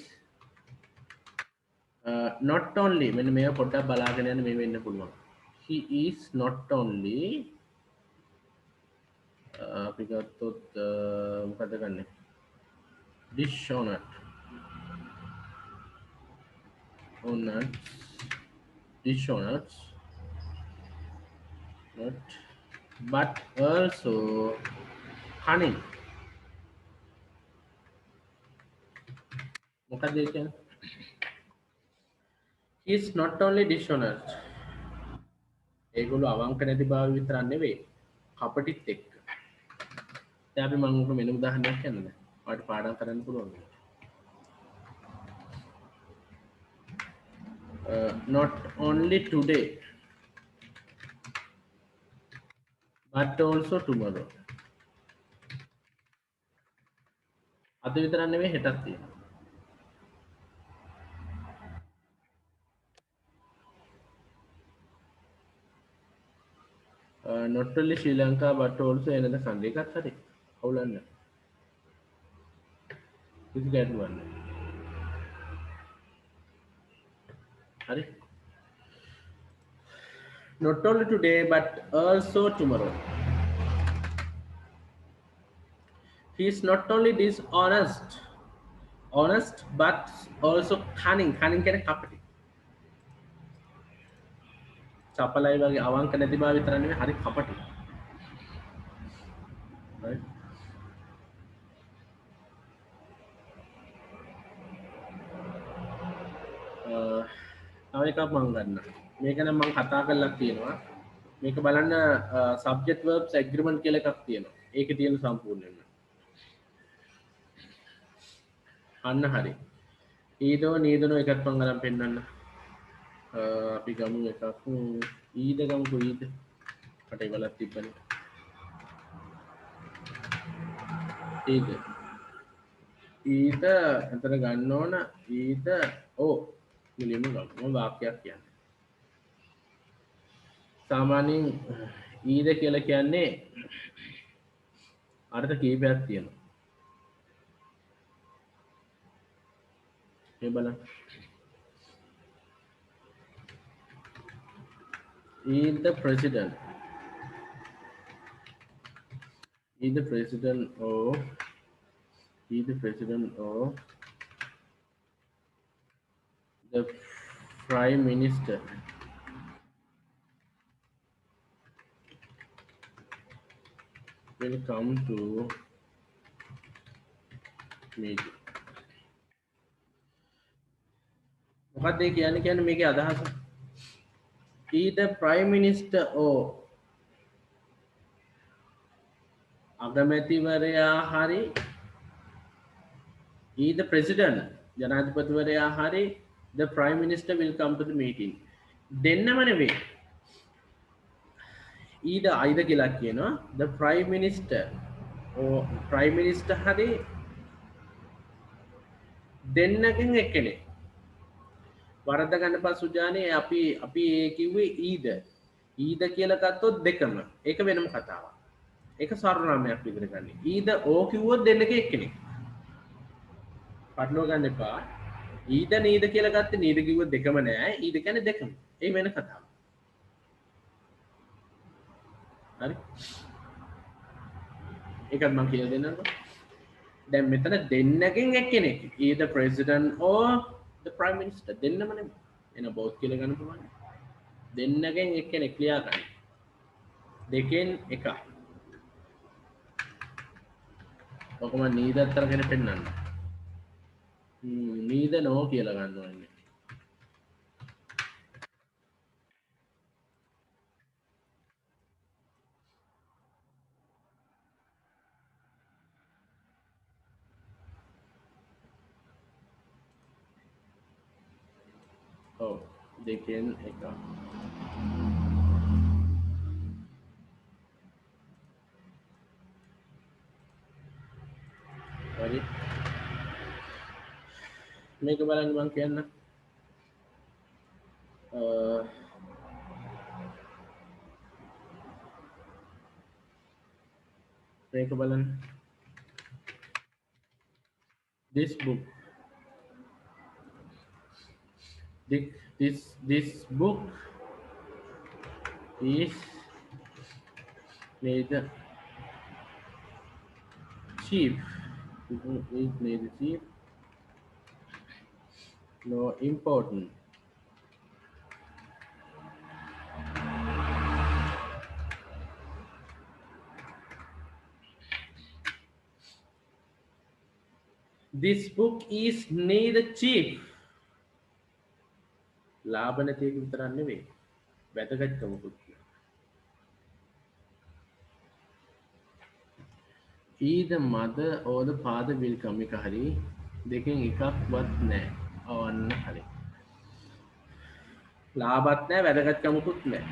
not only මෙන්න මේක පොඩ්ඩක් බලාගෙන යන්න මේ වෙන්න පුළුවන් he is not only අපි ගත්තොත් මොකද ගන්නෙ dishonest dishonest not but also cunning මොකද ඒ කියන්නේ he is not only dishonest ඒගොල්ලෝ අවංක නැති බව විතරක් නෙවෙයි කපටිත් එක්ක දැන් අපි මම උඹ මෙන්න උදාහරණයක් කියන්නද ඔයාලට පාඩම් කරන්න පුළුවන් not only today but also tomorrow අද විතරක් නෙවෙයි හෙටත් තියෙනවා not only Sri Lanka but also another country එකත් හරි අවුලන්න කිසි ගැටලුවක් නැහැ හරි not only today but also tomorrow he is not only honest but also cunning කියන්නේ කපටි චපලයි වගේ අවංක නැති බව විතර නෙවෙයි හරි කපටි right තව එකක් මම ගන්න මේක නම් මම කතා කරලා තියෙනවා මේක බලන්න subject verbs agreement කියලා එකක් තියෙනවා ඒකේ තියෙන සම්පූර්ණයෙන්ම අන්න හරි ඊදෝ නීදනෝ එකක් මම ගන්න පෙන්නන්න අපි ගමු එකක් ඊද ගමුකෝ ඊද මට ඒවලක් තිබ්බනේ ඊද එතන ගන්න ඕන ඊද මුලින්ම ගමු වාක්‍යයක් කියන්නේ සාමාන්‍යයෙන් ඊද කියලා කියන්නේ අර්ථ කීපයක් තියෙනවා මේ බලන්න is the president or the prime minister will come to meeting මොකක්ද ඒ කියන්නේ මේකේ අදහස either prime minister or අගමැතිවරයා හරි either president ජනාධිපතිවරයා හරි the prime minister will come to the meeting දෙන්නම නෙවෙයි either කියලා කියනවා the prime minister or prime minister හරි දෙන්නකින් එක්කෙනෙක් වරද ගන්න පස්සු ජානේ අපි ඒ කිව්වේ ඊද කියලා ගත්තොත් දෙකම ඒක වෙනම කතාවක් ඒක සර්වනාමයක් විදිහට ගන්න ඊද ඕ කිව්වොත් දෙන්නක එක්කෙනෙක් පටලව ගන්න එපා ඊද නීද කියලා ගත්තේ නීද කිව්වොත් දෙකම නෑ ඊද කියන්නේ දෙකම ඒ වෙන කතාවක් හරි ඒකත් මම කියලා දෙන්නම්කෝ දැන් මෙතන දෙන්නකින් එක්කෙනෙක් either president or the prime minister දෙන්නම නෙමෙයි එන both කියලා ගන්න පුළුවන් දෙන්නගෙන් එක්කෙනෙක් ක්ලියර් කරන්න දෙකෙන් එකක් ඔකම නීද අතරගෙන පෙන්වන්න. නීද නෝ කියලා ගන්න ඕනේ. ඔව් දෙකෙන් එකක්. හරි. මේක බලන්න මම කියන්න. මේක බලන්න. This book. This book is neither cheap. Is neither cheap nor important. This book is neither cheap. ලාභ නැති එක විතරක් නෙවෙයි. වැදගත්කමකුත්. Either mother or the father will come එක හරි. දෙකෙන් එකක්වත් නැහැ. අවන්න හරි. ලාභත් නැහැ වැදගත්කමකුත් නැහැ.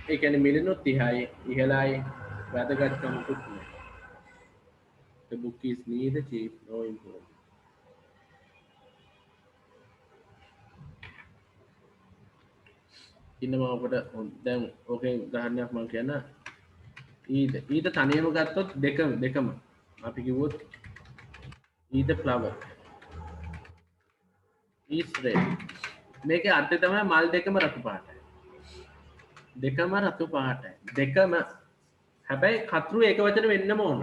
ඒ කියන්නේ මිලනොත් ඉහයි ඉහළයි වැදගත්කමකුත් නැහැ. The book is neither cheap nor important. ඉන්නම ඔකට දැන් ඕකේ උදාහරණයක් මම කියන්න. ඊට තනියම ගත්තොත් දෙකම අපි කිව්වොත් ඊට flower is red. මේකේ අර්ථය තමයි මල් දෙකම රතු පාටයි. දෙකම රතු පාටයි. දෙකම හැබැයි කතරු ඒක වචන වෙන්නම ඕන.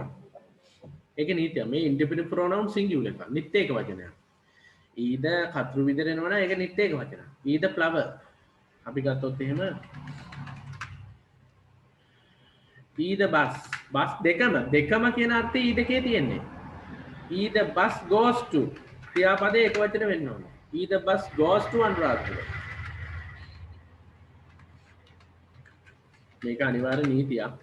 ඒක නීතිය. මේ ඉන්ඩිපෙන්ඩන්ට් ප්‍රොනවුන් සිංගියුලර් එක. නිත් ඒක වචනයක්. ඊද කතරු විදිහට එනවා නම් ඒක නිත් ඒක වචනයක්. ඊද flower අපි ගත්තොත් එහෙම ඊද බස් දෙකම කියන අර්ථය ඊ දෙකේ තියෙන්නේ. ඊද බස් goes to ක්‍රියාපදේ එක වචන වෙන්න ඕනේ. ඊද බස් goes to අනුරාධපුර. මේක අනිවාර්ය නීතියක්.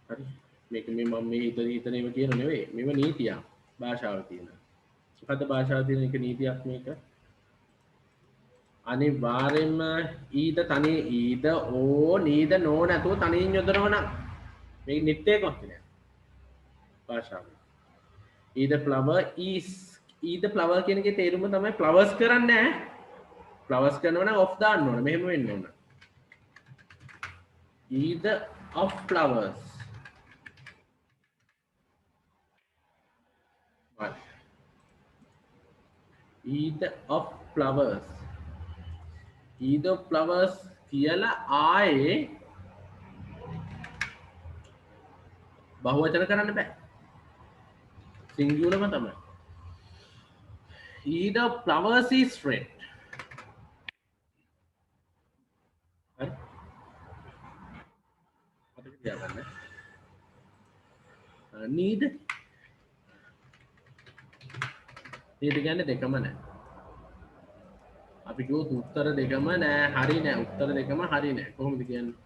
හරි. මේක මම මේ හිතන ඒවා කියන නෙවෙයි. මේව නීතියක්. භාෂාවේ තියෙන. මොකද්ද භාෂාවේ තියෙන එක නීතියක් මේක? අනිවාර්යෙන්ම ඊද තනිය ඊද ඕ නීද නෝ නැතුව තනියෙන් යොදනවා නම් මේක නිත්‍යයක් වගේ භාෂාවේ. ඊද flower is ඊද flower කියන එකේ තේරුම තමයි flowers කරන්නේ නැහැ. flowers කරනවා නම් off දාන්න ඕනේ. මෙහෙම වෙන්න ඕන. ඊද of flowers. ඊද of flowers. ඊද of flowers කියලා ආයේ බහුවචන කරන්න බෑ. සිංගියුලර්ම තමයි. ඊද of flowers is red. හරි. අපිට කියන්න. need කියන්නේ දෙකම නෑ. අපි කිව්වොත් උත්තර දෙකම නෑ හරි නෑ උත්තර දෙකම හරි නෑ කොහොමද කියන්නේ?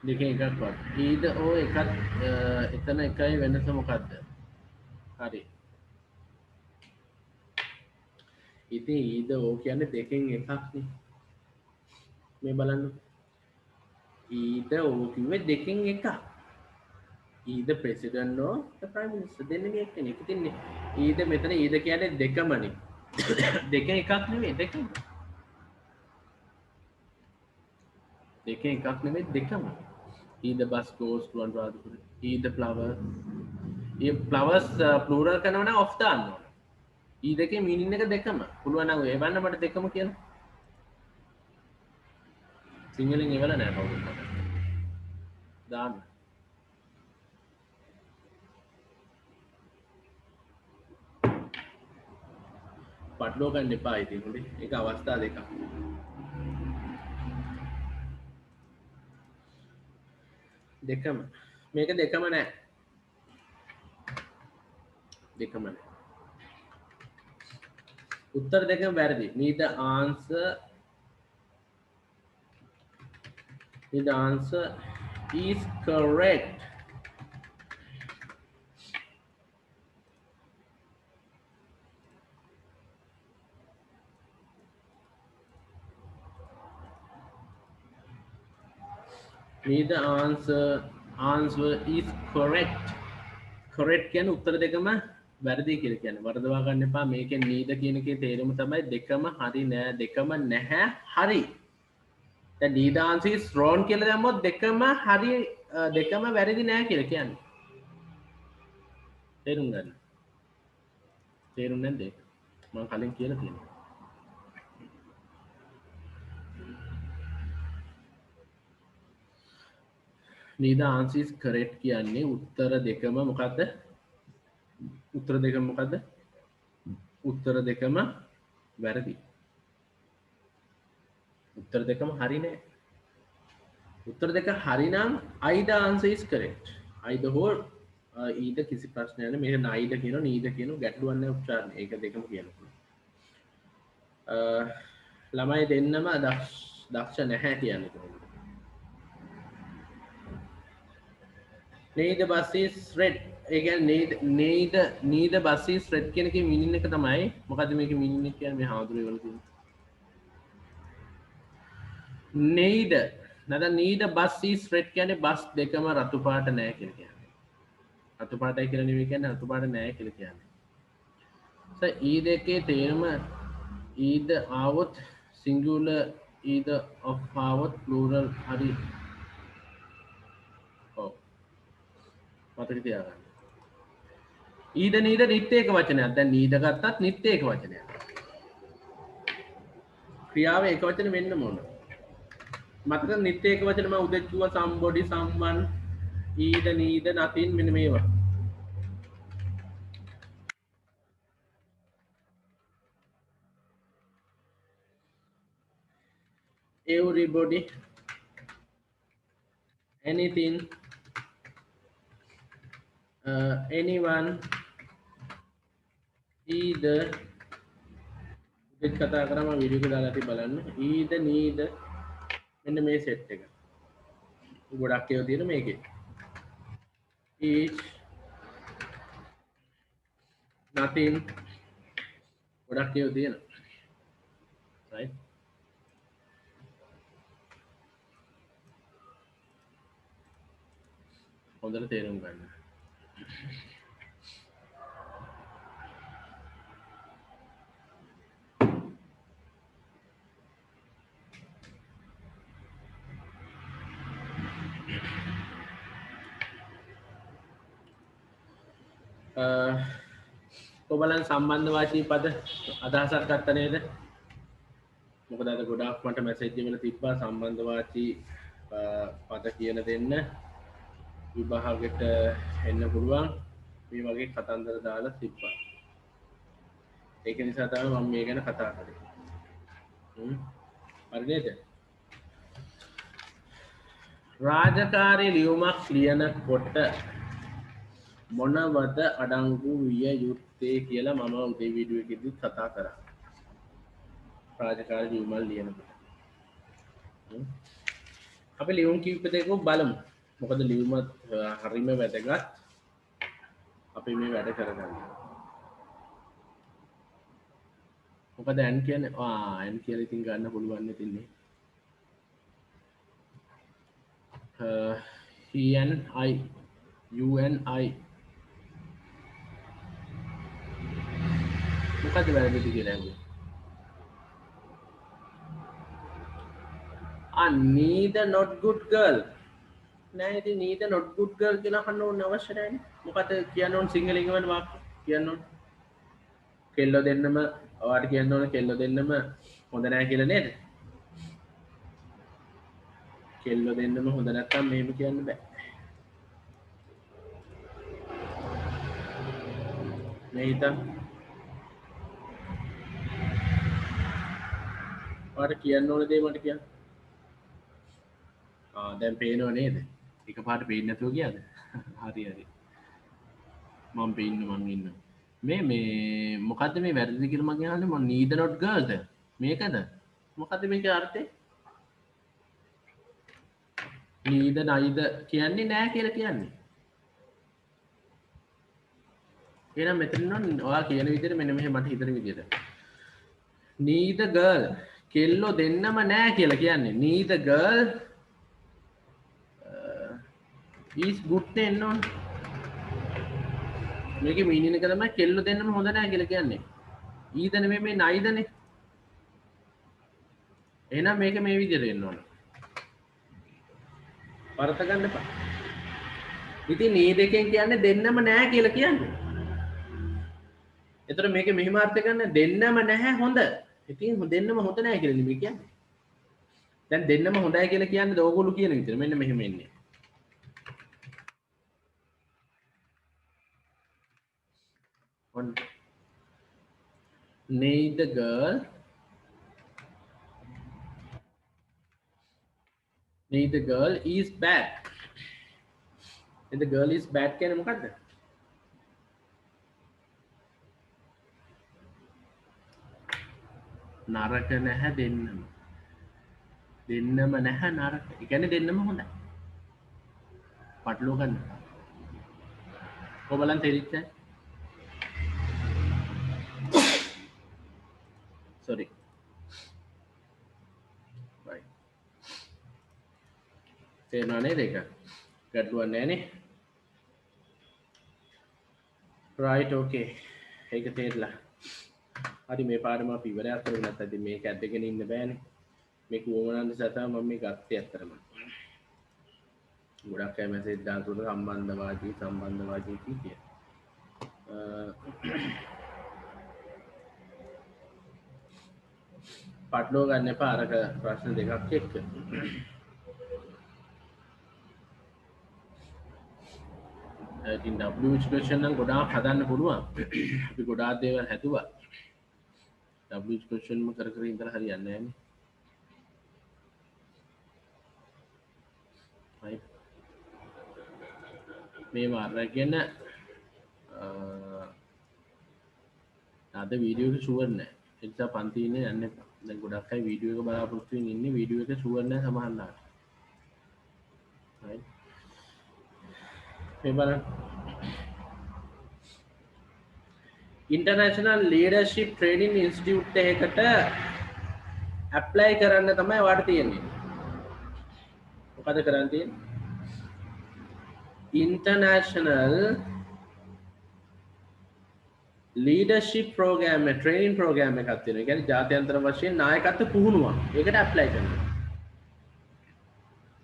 දෙකෙන් එකක්වත්. ඊද ඕ එකත් එතන එකයි වෙනස මොකද්ද? හරි. ඉතින් ඊද ඕ කියන්නේ දෙකෙන් එකක් නේ. මේ බලන්න. ඊද ඕ කිව්වේ දෙකෙන් එකක්. either president or the prime minister දෙන්නේ එක්කනේ. ඉතින් either මෙතන either කියන්නේ දෙකමනේ. දෙකෙන් එකක් නෙමෙයි දෙකම. දෙකෙන් එකක් නෙමෙයි දෙකම. either bus goes to Anuradhapura. either flower. මේ flowers plural කරනවා නම් off දාන්න ඕන. ඊ දෙකේ meaning එක දෙකම. පුළුවන් නම් එවන්න මට දෙකම කියලා. සිංහලෙන් එවල නෑ කවුරුත් මට. දාන්න. පටලෝ ගන්න එපා ඉතින් හොඳේ. ඒක අවස්ථා දෙකක්. දෙකම මේක දෙකම නෑ දෙකම නෑ උත්තර දෙකම වැරදි neither answer is correct neither answer is correct correct කියන්නේ උත්තර දෙකම වැරදි කියලා කියන්නේ වරදවා ගන්න එපා මේකේ neither කියන එකේ තේරුම තමයි දෙකම හරි නෑ දෙකම නැහැ හරි දැන් neither answer is wrong කියලා දැම්මොත් දෙකම හරි දෙකම වැරදි නෑ කියලා කියන්නේ තේරුම් ගන්න තේරුම් නැද්ද ඒක මම කලින් කියලා තියෙනවා neither answer is correct කියන්නේ උත්තර දෙකම මොකද්ද උත්තර දෙකම මොකද්ද උත්තර දෙකම වැරදි උත්තර දෙකම හරි නෑ උත්තර දෙක හරි නම් either answer is correct either or either කිසි ප්‍රශ්නයක් නෑ මේක neither කියනවා neither කියනවා ගැටලුවක් නෑ උච්චාරණය ඒක දෙකම කියනවා ළමයි දෙන්නම දක්ෂ නැහැ කියන්නේ කොහොමද neither bus is red ඒ කියන්නේ neither bus is red කියන එකේ meaning එක තමයි මොකද්ද මේකේ meaning එක කියන්නේ මේ හාමුදුරුවෝ වල තියෙන neither නැත්නම් neither bus is red කියන්නේ බස් දෙකම රතු පාට නෑ කියලා කියන්නේ රතු පාටයි කියලා නෙවෙයි කියන්නේ රතු පාට නෑ කියලා කියන්නේ so e දෙකේ තේරුම either ආවොත් singular either of ආවොත් plural හරි ඔව් මතක තියාගන්න ඊද නීද නිත්‍ය එක වචනයක් දැන් නීද ගත්තත් නිත්‍ය එක වචනයක් ක්‍රියාව එක වචන වෙන්න ඕන මතක නිත්‍ය එක වචන මම උදේ කිව්වා somebody someone ඊද නීද nothing මෙන්න මේවා everybody anything anyone either කතා කරම වීඩියෝ එක දාලා ඉතින් බලන්න either neither මෙන්න මේ සෙට් එක ගොඩක් ඒවා තියෙන මේකේ each nothing ගොඩක් ඒවා තියෙන right හොඳට තේරුම් ගන්න ඔබලන් සම්බන්ධවාචී පද අදහසක් ගත්ත නේද මොකද අද ගොඩාක් මට මැසේජ් එකවල තිබ්බා සම්බන්ධවාචී පද කියන දෙන්න විභාගෙට එන්න පුළුවන් මේ වගේ කතන්දර දාලා තිබ්බා ඒක නිසා තමයි මම මේ ගැන කතා කරේ හරි නේද රාජකාරී ලියුමක් ලියනකොට මොනවද අඩංගු විය යුත්තේ කියලා මම උදේ වීඩියෝ එකේදී කතා කරා රාජකාරී ලියුමක් ලියනකොට අපි ලියුම් කීප දෙකක් බලමු මොකද ලියුම හරිම වැදගත් අපි මේ වැඩ කරගන්න මොකද ඇන් කියන්නේ ඇන් කියලා ඉතින් ගන්න පුළුවන් නේ තින්නේ he and I you and I මොකද වැරදිද කියලා neither not good girl නෑ ඉතින් neither not good girl කියලා අහන්න ඕනේ අවශ්‍ය නැහැ මොකද කියන්න ඕන සිංහලෙන් වල වාක්‍ය කියන්න ඕන කෙල්ල දෙන්නම ඔයාලට කියන්න ඕන කෙල්ල දෙන්නම හොඳ නැහැ කියලා නේද කෙල්ල දෙන්නම හොඳ නැත්තම් මෙහෙම කියන්න බෑ නේද ඔයාලට කියන්න ඕන දේ මට කියන්න දැන් පේනව නේද එකපාරට පේන්නේ නැතුව ගියාද? හරි හරි. මම ඉන්න මේ මොකද්ද මේ වැරදි කියලා මම අහන්නේ මොන need not girls මේකද මොකද්ද මේකේ අර්ථය need නයිද කියන්නේ නෑ කියලා කියන්නේ එහෙනම් මෙතන ඔයා කියන විදිහට මෙන්න මෙහෙම මට හිතෙන විදිහට need girl කෙල්ලෝ දෙන්නම නෑ කියලා කියන්නේ need girl is good දෙන්න ඕනේ මේකේ මීනින් එක තමයි කෙල්ල දෙන්නම හොඳ නැහැ කියලා කියන්නේ. ඊද නෙමෙයි මේ නයිදනේ. එහෙනම් මේක මේ විදිහට එන්න ඕන. වරත ගන්න එපා. ඉතින් මේ දෙකෙන් කියන්නේ දෙන්නම නැහැ කියලා කියන්නේ. එතකොට මේකේ මෙහිම අර්ථය ගන්න දෙන්නම නැහැ හොඳ. ඉතින් දෙන්නම හොඳ නැහැ කියලා නෙමෙයි කියන්නේ. දැන් දෙන්නම හොඳයි කියලා කියන්නේ ඕගොල්ලෝ කියන විදිහට මෙන්න මෙහෙම එන්නේ. On neither girl is bad. Neither girl is bad කියන්නේ මොකද්ද? නරක නැහැ දෙන්නම. දෙන්නම නැහැ නරක. ඒ කියන්නේ දෙන්නම හොඳයි. පටලවා ගන්න. කොබලන් තේරිච්ච? Sorry. Right. තේරෙනව නේද ඒක? ගැටලුවක් නැහැ නේ. Right, okay. ඒක තේරලා. හරි මේ පාඩම අපි ඉවරයක් කරමු නැත්නම් ඉතින් මේක ඇදගෙන ඉන්න බෑනේ. මේක වුණාන් නිසා තමයි මම මේ ගත්තේ ඇත්තරම. ගොඩක් අය මැසේජ් දාන තුන සම්බන්ධවාදී කිය. පටලවා ගන්න එපා අරක ප්‍රශ්න දෙකක් එක්ක. ඉතින් W equation නම් ගොඩාක් හදන්න පුළුවන්. අපි ගොඩාක් දේවල් හැදුවා. W equation ම කර ඉඳලා හරියන්නේ නැහැ නේ. right. මේ අරගෙන අද වීඩියෝ එක ෂුවර් නැහැ. ඒ නිසා පන්ති ඉන්නේ යන්න එපා. දැන් ගොඩක් අය වීඩියෝ එක බලාපොරොත්තු වෙමින් ඉන්නේ වීඩියෝ එක ෂුවර් නැහැ සමහරවිට. right. මේ බලන්න. ඉන්ටර්නැෂනල් ලීඩර්ෂිප් ට්‍රේනින් ඉන්ස්ටිටියුට් එකකට ඇප්ලයි කරන්න තමයි ඔයාලට තියෙන්නේ. මොකද කරන්න තියෙන්නේ? ඉන්ටර්නැෂනල් ලීඩර්ෂිප් ප්‍රෝග්‍රෑම් එක ට්‍රේනින් ප්‍රෝග්‍රෑම් එකක් තියෙනවා. ඒ කියන්නේ ජාත්‍යන්තර වශයෙන් නායකත්ව පුහුණුවක්. ඒකට ඇප්ලයි කරනවා.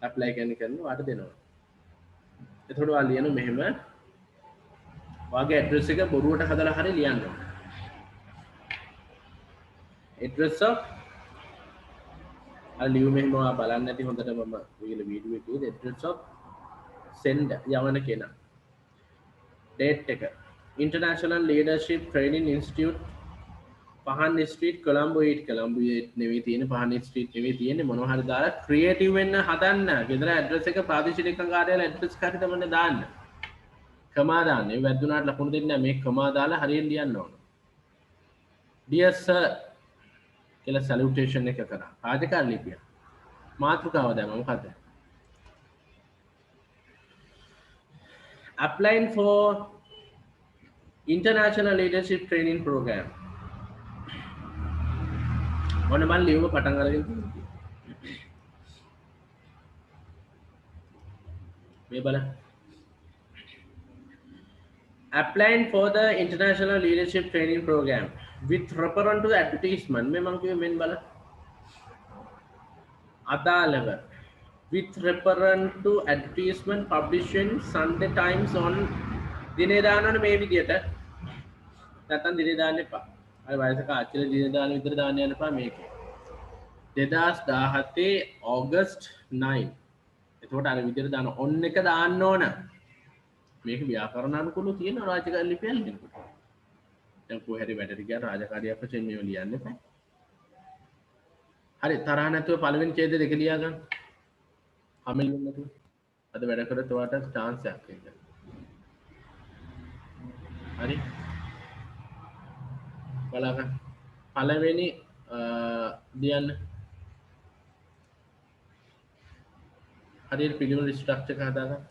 ඇප්ලයි කරනවා ඔයාලට දෙනවා. එතකොට ඔයා ලියන මෙහෙම ඔයාගේ ඇඩ්‍රස් එක බොරුවට හදලා හරිය ලියන්න ඕනේ. address of ලියු මෙහෙම ඔයා බලන්න ඇති හොඳට මම ඔයගොල්ලෝ වීඩියෝ එකේ address of send යවන කෙනා. date එක International Leadership Training Institute පහන් ස්ට්‍රීට් කොළඹ 8 කොළඹ 8 නෙවෙයි තියෙන්නේ පහන් ස්ට්‍රීට් නෙවෙයි තියෙන්නේ මොනවා හරි දාලා ක්‍රියේටිව් වෙන්න හදන්න. ගෙදර ඇඩ්‍රස් එක ප්‍රාදේශීය කාර්යාලය ඇඩ්‍රස් කාර්ය තමයි දාන්න. කමා දාන්න. ඒ වැද්දුනාට ලකුණු දෙන්නේ නැහැ. මේ කමා දාලා හරියට ලියන්න ඕන. Dear sir කියලා සැලුටේෂන් එක කරා. රාජකාරී ලිපිය. මාතෘකාව දැම්ම මොකද්ද? Applying for International Leadership Training Program. මොන මන් ලියුම පටන් අරගෙන තියෙන්නේ. මේ බලන්න. Applying for the International Leadership Training Program with reference to the advertisement මේ මම කිව්වේ මෙන්න බලන්න. අදාළව with reference to advertisement published in Sunday Times on දිනේ දානවනේ මේ විදියට. නැත්තම් දිනේ දාන්න එපා. අර වයසක ආච්චිලා දිනේ දාන විතර දාන්න යන්න එපා මේකේ. 2017 August 9. එතකොට අර විදියට දාන ඔන් එක දාන්න ඕන. මේක ව්‍යාකරණ අනුකූලව තියෙන රාජකාරී ලිපියක් ලියන්න. දැන් කොහේ වැඩට ගියා රාජකාරියක් වශයෙන් මේව ලියන්න එපා. හරි තරහ නැතුව පළවෙනි ඡේද දෙක ලියා ගන්න. හැමලියුම් නැතුව. අද වැඩ කරත් ඔයාට chance එකක් එන්න. හරි බලන්න පළවෙනි ලියන්න හරියට පිළිවෙල ස්ට්‍රක්චර් එක හදාගන්න.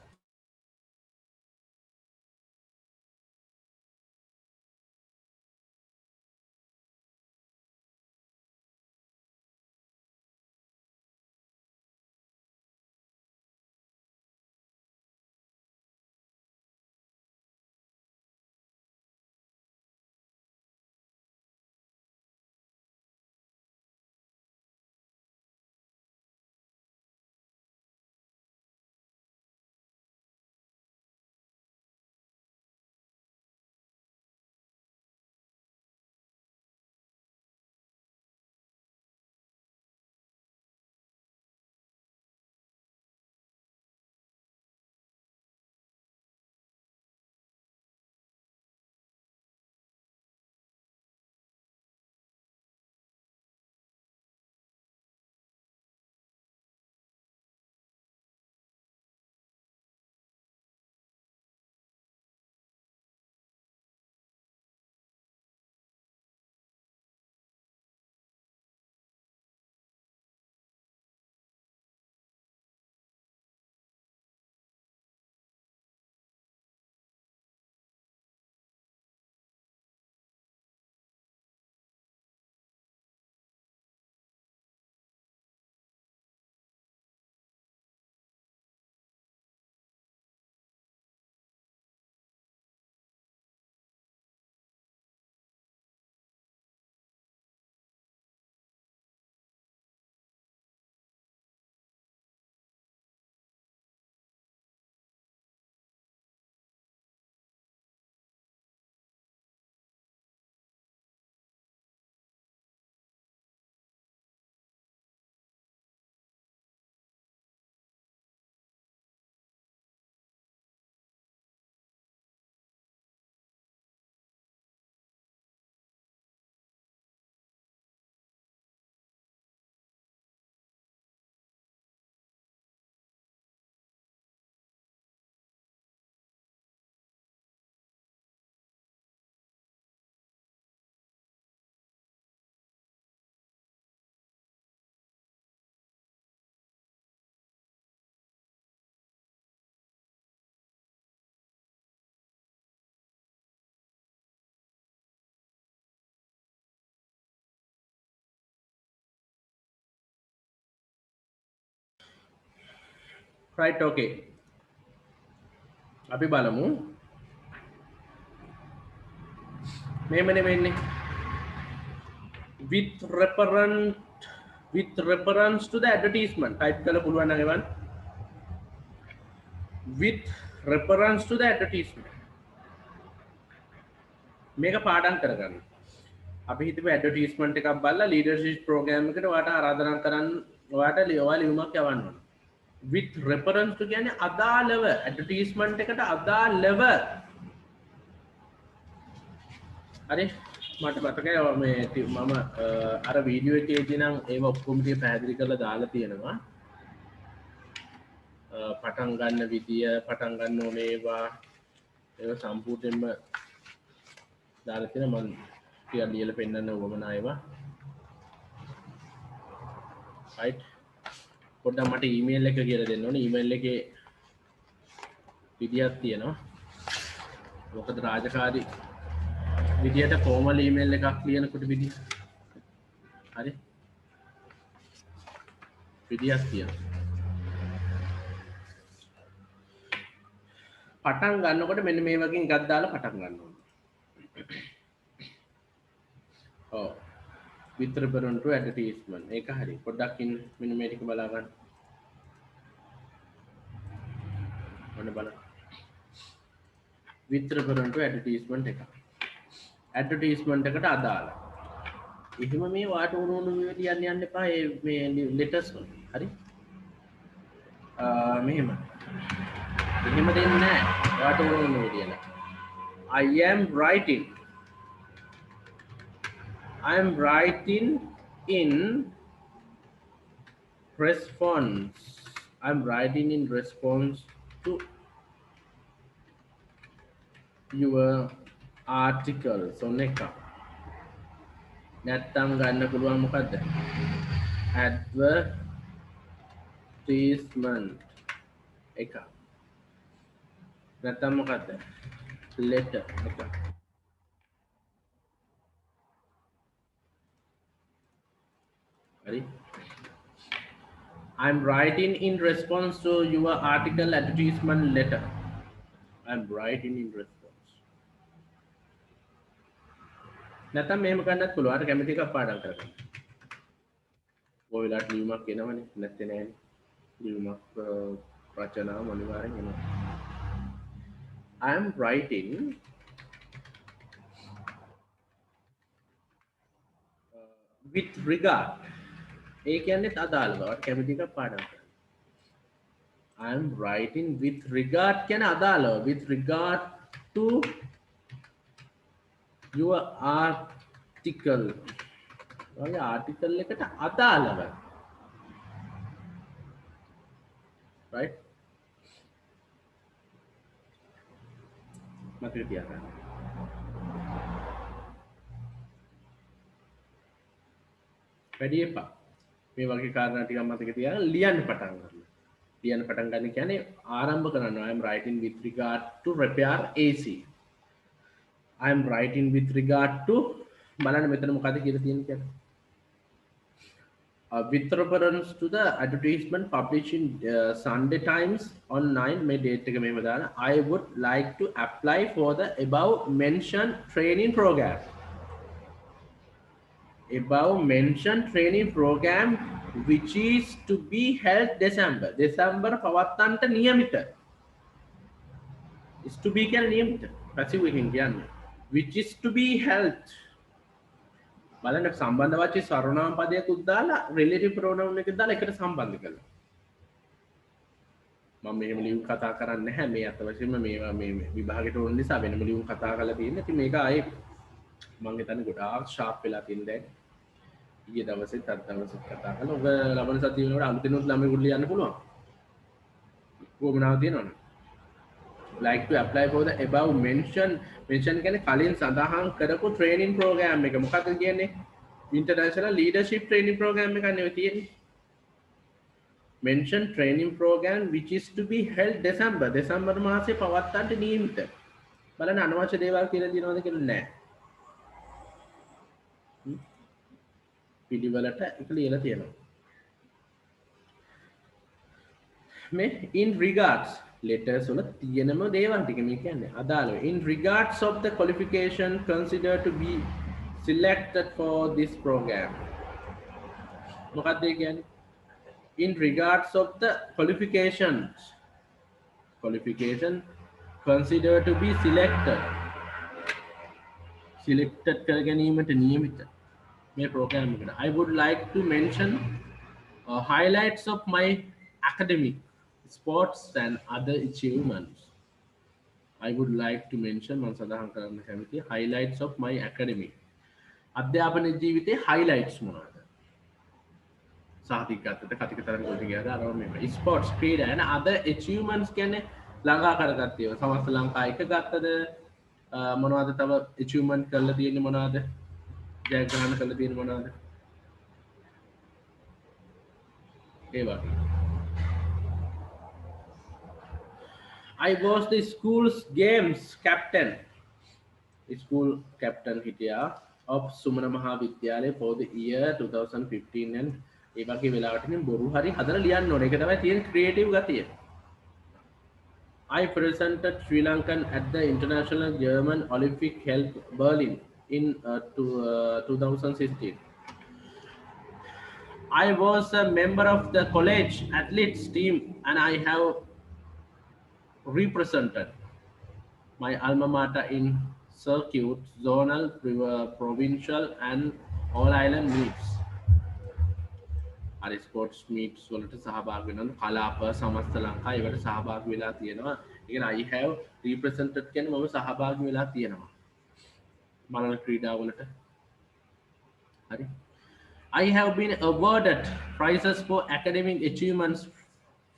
right okay අපි බලමු මේමනේ වෙන්නේ with reference to the advertisement type කරලා පුළුවන් නම් එවන් with reference to the advertisement මේක පාඩම් කරගන්න අපි හිතමු ඇඩ්වර්ටයිස්මන්ට් එකක් බලලා ලීඩර්ෂිප් ප්‍රෝග්‍රෑම් එකට ඔයාට ආරාධනා කරන්න ඔයාට ලියුමක් යවන්න ඕන with reference to කියන්නේ අදාළව ඇඩ්වර්ටයිස්මන්ට් එකට අදාළව හරි මට මතකයි මම අර වීඩියෝ එකේදී නම් ඒව ඔක්කොම ටික පැහැදිලි කරලා දාලා තියෙනවා පටන් ගන්න විදිය පටන් ගන්න ඕනේ ඒව සම්පූර්ණයෙන්ම දාලා තියෙනවා මම ටිකක් ලියලා පෙන්නන්න උවමනා ඒවා right පොඩ්ඩක් මට ඊමේල් එක කියලා දෙන්න ඕනේ ඊමේල් එකේ විදියක් තියෙනවා මොකද රාජකාරී විදියට ෆෝමල් ඊමේල් එකක් ලියනකොට විදිය හරි විදියක් තියෙනවා පටන් ගන්නකොට මෙන්න මේ වගේ එකක් දාලා පටන් ගන්න ඕනේ ඔව් with reference to advertisement ඒක හරි පොඩ්ඩක් ඉන්න මෙන්න මේ ටික බලා ගන්න ඔන්න බලන්න with reference to advertisement එක ඇඩ්වර්ටයිස්මන්ට් එකට අදාළ. එහෙම මේ වාට උණු ලියන්න යන්න එපා මේ ලෙටර්ස් වල. හරි? මෙහෙම. එහෙම දෙන්නේ නැහැ. වාට උණු ලියලා. I am writing in response I'm writing in response to your article. So එක. නැත්තම් ගන්න පුළුවන් මොකද්ද? Advertisement එක. නැත්තම් මොකද්ද? Letter එක. හරි? I'm writing in response to your article advertisement letter. I'm writing in response. නැත්තම් මෙහෙම කරන්නත් පුළුවන්. අර කැමති එකක් පාඩම් කරගන්න. ඔය වෙලාවට ලියුමක් එනවනේ. නැත්තේ නෑනේ. ලියුමක් රචනාව අනිවාර්යෙන් එනවා. I am writing with regard. ඒ කියන්නේ අදාළව. ඔයාලට කැමති එකක් පාඩම් කරන්න. I am writing with regard කියන අදාළව. With regard to your article. ඔයාගේ ආටිකල් එකට අදාළව. Right? මතක තියාගන්න. වැඩි එපා. මේ වගේ කාරණා ටිකක් මතක තියාගන්න ලියන්න පටන් ගන්න. ලියන්න පටන් ගන්න කියන්නේ ආරම්භ කරනවා. I am writing with regard to repair AC. I am writing with regard to බලන්න මෙතන මොකද කියලා තියෙන්නේ කියන්නේ. With reference to the advertisement published in Sunday Times on 9 May date එක මෙහෙම දාලා I would like to apply for the above mentioned training program. Above mentioned training program which is to be held December. December පවත්වන්නට නියමිත. Is to be කියන නියමිත. passive එකකින් කියන්නේ. Which is to be held. බලන්න සම්බන්ධ වාචී සර්වනාම පදයකුත් දාලා relative pronoun එකක් දාලා එකට සම්බන්ධ කරලා. මම මෙහෙම ලියුම් කතා කරන්නේ නැහැ. මේ අත වශයෙන්ම මේවා මේ විභාගයට ඕන නිසා වෙනම ලියුම් කතා කරලා තියෙන්නේ. ඉතින් මේක ආයේ මම හිතන්නේ ගොඩාක් ෂාප් වෙලා තියෙන දැන්. ඊයේ දවසෙත් අද දවසෙත් කතා කරලා ඔබ ලබන සතිය වෙනකොට අලුතෙනුත් ළමයෙකුට ලියන්න පුළුවන්. කොහොමනාව තියෙනවනේ. Like to apply for the above mention කියන්නේ කලින් සඳහන් කරපු training program එක. මොකක්ද කියන්නේ? International leadership training program එකක් නෙවෙයි තියෙන්නේ. Mention training program which is to be held December මාසයේ පවත්වන්නට නියමිත. බලන්න අනවශ්‍ය දේවල් කියලා දිනවද කියලා නෑ. පිළිවෙලට ඒක ලියලා තියෙනවා. මේ in regards letters වල තියෙනම දේවල් ටික මේ කියන්නේ අදාළව in regards of the qualification considered to be selected for this program. මොකක්ද ඒ කියන්නේ? In regards of the qualification considered to be selected කර ගැනීමට නියමිත මේ program එකට. I would like to mention highlights of my academic, sports and other achievements. I would like to mention මම සඳහන් කරන්න කැමති highlights of my academic. අධ්‍යාපන ජීවිතයේ highlights මොනවාද? සාහිත්‍යගතට කතිකතරන් ගොඩ ගියාද අරව මේ sports ක්‍රීඩා and other achievements කියන්නේ ලංකා කරගත්තේ ඒවා. සමස්ත ලංකා එක ගත්තද මොනවද තව achievement කරලා තියෙන්නේ මොනවද? ජයග්‍රහණ කරලා තියෙන්නේ මොනවද? ඒ වගේ. I was the school's games captain. School captain හිටියා of සුමන මහා විද්‍යාලය for the year 2015 and ඒ වගේ වෙලාවට නේ බොරු හරි හදලා ලියන්න ඕනේ. ඒක තමයි තියෙන ක්‍රියේටිව් ගතිය. I presented Sri Lankan at the International German Olympic held Berlin in 2016. I was a member of the college athletes team and I have represented my alma mater in circuit, zonal, provincial and all island meets. අර sports මීට්ස් වලට සහභාගී වෙනවා. කලාප සමස්ත ලංකා ඒවට සහභාගී වෙලා තියෙනවා. ඒ කියන්නේ I have represented කියන්නේ මම සහභාගී වෙලා තියෙනවා. මලන ක්‍රීඩා වලට. හරි. I have been awarded prizes for academic achievements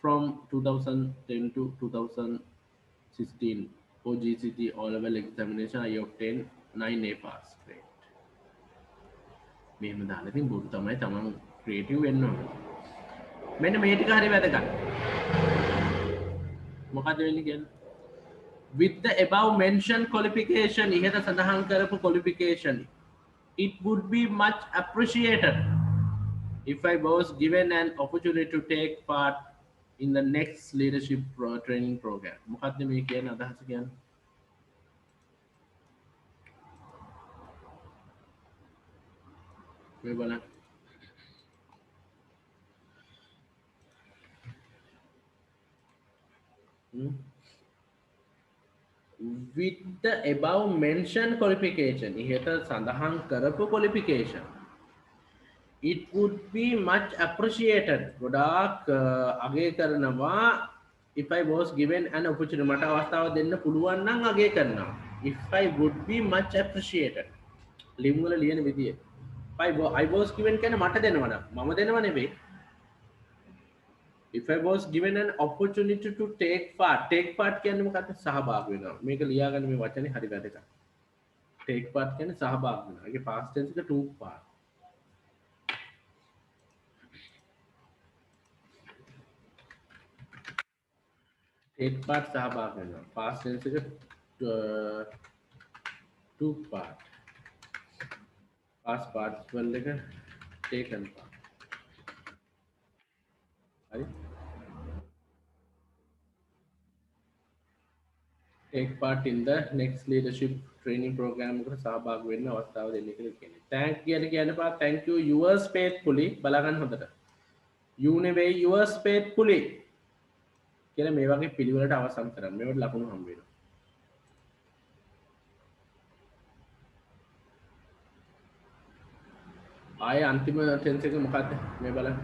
from 2010 to 2016 for GCT O-level examination I obtained 9A pass grade. මෙහෙම දාලා ඉතින් බොරු තමයි තමන් ක්‍රියේටිව් වෙන්න ඕන. මෙන්න මේ ටික හරි වැදගත්. මොකද වෙන්නේ කියන්නේ? With the above mentioned qualification, ඉහත සඳහන් කරපු qualification, it would be much appreciated if I was given an opportunity to take part in the next leadership training program. මොකක්ද මේ කියන අදහස කියන්නේ? මේ බලන්න. With the above mentioned qualification, ඉහත සඳහන් කරපු qualification, it would be much appreciated. ගොඩාක් අගය කරනවා if I was given an opportunity. මට අවස්ථාව දෙන්න පුළුවන් නම් අගය කරනවා. If I would be much appreciated. ලියුම් වල ලියන විදිය. I was given කියන්නේ මට දෙනවා නම් මම දෙනව නෙවෙයි. If I was given an opportunity to take part කියන්නේ මොකක්ද? සහභාගී වෙනවා. මේක ලියාගන්න මේ වචනේ හරි වැදගත්. take part කියන්නේ සහභාගී වෙනවා. ඒකේ past tense එක took part. take part සහභාගී වෙනවා. past tense එක took part. past participle එක taken part. හරි? take part in the next leadership training program එකට සහභාගී වෙන්න අවස්ථාව දෙන්න කියලා කියන්නේ. thank කියන්නේ පා thank you yours faithfully බලා ගන්න හොඳට. you නෙවෙයි yours faithfully කියලා මේ වගේ පිළිවෙලට අවසන් කරන්න. මේවට ලකුණු හම්බ වෙනවා. ආයේ අන්තිම ටෙන්ස් එක මොකක්ද? මේ බලන්න.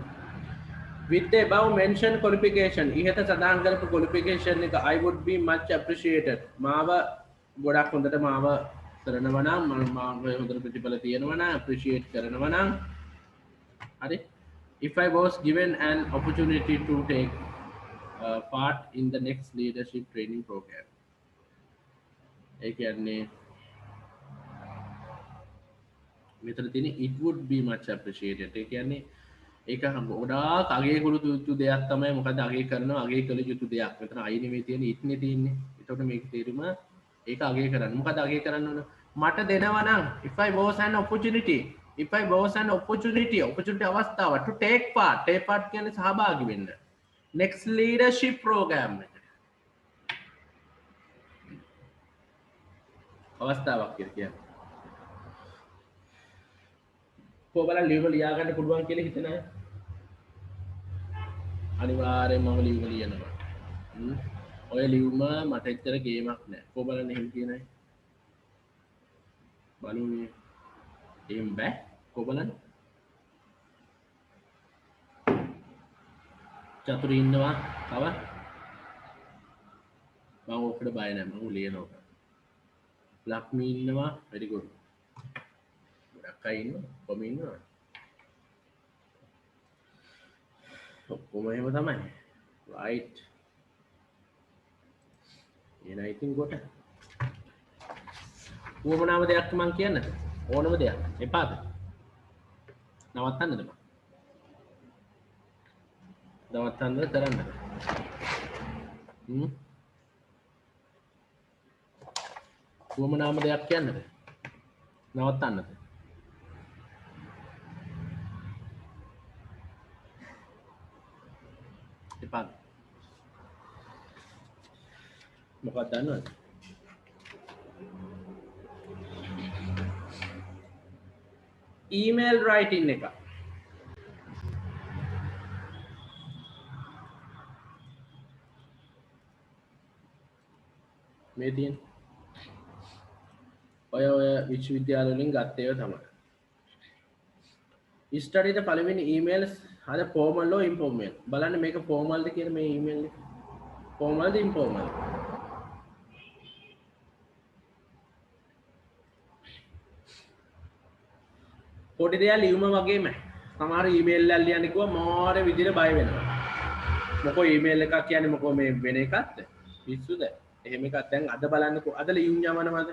With the above mentioned qualification, ඉහත සඳහන් කරපු qualification එක I would be much appreciated. මාව ගොඩක් හොඳට මාව කරනවා නම් මාව හොඳට ප්‍රතිඵල තියෙනවා නම් appreciate කරනවා නම් හරි. If I was given an opportunity to take part in the next leadership training program. ඒ කියන්නේ මෙතන තියෙන it would be much appreciated. ඒ කියන්නේ ඒක ගොඩාක් අගය කළ යුතු දෙයක් තමයි. මොකද අගය කරනවා අගය කළ යුතු දෙයක්. මෙතන I නෙමෙයි තියෙන්නේ it නේ තියෙන්නේ. එතකොට මේක තේරුම ඒක අගය කරන්න. මොකද අගය කරන්න ඕන? මට දෙනවා නම් if I was an opportunity අවස්ථාව to take part කියන්නේ සහභාගී වෙන්න. next leadership program එකට. අවස්ථාවක් කියන්නේ. කොබල ලියුම ලියා ගන්න පුළුවන් කියලා හිතන අය අනිවාර්යයෙන්ම මම ලියුම ලියනවා. ඔය ලියුම මට එච්චර ගේමක් නෑ. කොබලන්නේ එහෙම කියන අය බලුනේ එහෙම බෑ. කොබලන්නේ චතුර ඉන්නවා තව මම ඔකට බය නෑ. මම ලියනවා. ලක්මී ඉන්නවා. very good. ගොඩක් අය ඉන්නවා. කොහොම ඉන්නවා? ඔක්කොම එහෙම තමයි. right. එන ඉතින් කොට. උවමනාව දෙයක් මම කියන්නද? ඕනම දෙයක්. එපාද? නවත්තන්නද මම? නවත්තන්නද කරන්නද? උවමනාම දෙයක් කියන්නද? නවත්තන්නද? එපාද? මොකක්ද දන්නවද? email writing එක. මේ තියෙන ඔය විශ්වවිද්‍යාල වලින් ගත්ත ඒවා තමයි. study the following emails අද formal or informal. බලන්න මේක formal ද කියලා මේ email එක. formal ද informal? පොඩි දෙයක් ලියුම වගේම සමහර ඊමේල් එකක් ලියන්න කිව්වා මාර විදිහට බය වෙනවා. මොකෝ ඊමේල් එකක් කියන්නේ මොකෝ මේ වෙන එකක්ද පිස්සුද එහෙම එකක් දැන් අද බලන්නකෝ අද ලියුම් යවනවද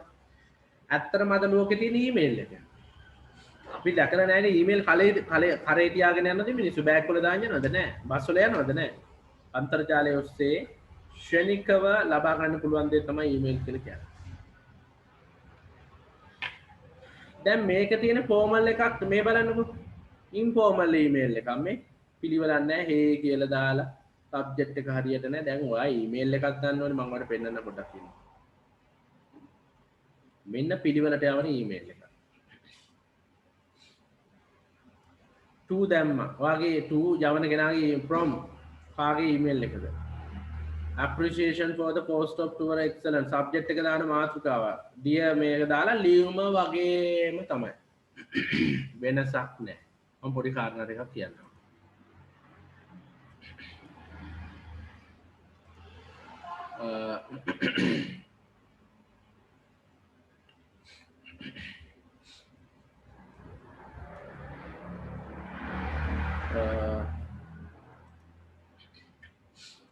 ඇත්තටම අද ලෝකේ තියෙන ඊමේල් එක අපි දැකලා නැහැනේ ඊමේල් කරේ තියාගෙන යනද මිනිස්සු බෑග් වල දාගෙන යනවද නැහැ බස් වල යනවද නැහැ අන්තර්ජාලය ඔස්සේ ශ්‍රේණිකව ලබා ගන්න පුළුවන් දේ තමයි ඊමේල් කියලා කියන්නේ දැන් මේක තියෙන ෆෝමල් එකක් මේ බලන්නකෝ ඉන්ෆෝමල් ඊමේල් එකක් මේ පිළිවෙලක් නැහැ හේ කියලා දාලා සබ්ජෙක්ට් එක හරියට නැහැ දැන් ඔයා ඊමේල් එකක් ගන්න ඕනේ මම ඔයාලට පෙන්නන්න පොඩ්ඩක් කියනවා මෙන්න පිළිවෙලට යවන ඊමේල් එක to දැම්මා ඔයාගේ to යවන කෙනාගේ from කාගේ ඊමේල් එකද appreciation for the post of tour excellence subject එක දාන මාතෘකාව dear මේක දාලා ලියුම වගේම තමයි වෙනසක් නැහැ මම පොඩි කාරණා ටිකක් කියන්නම්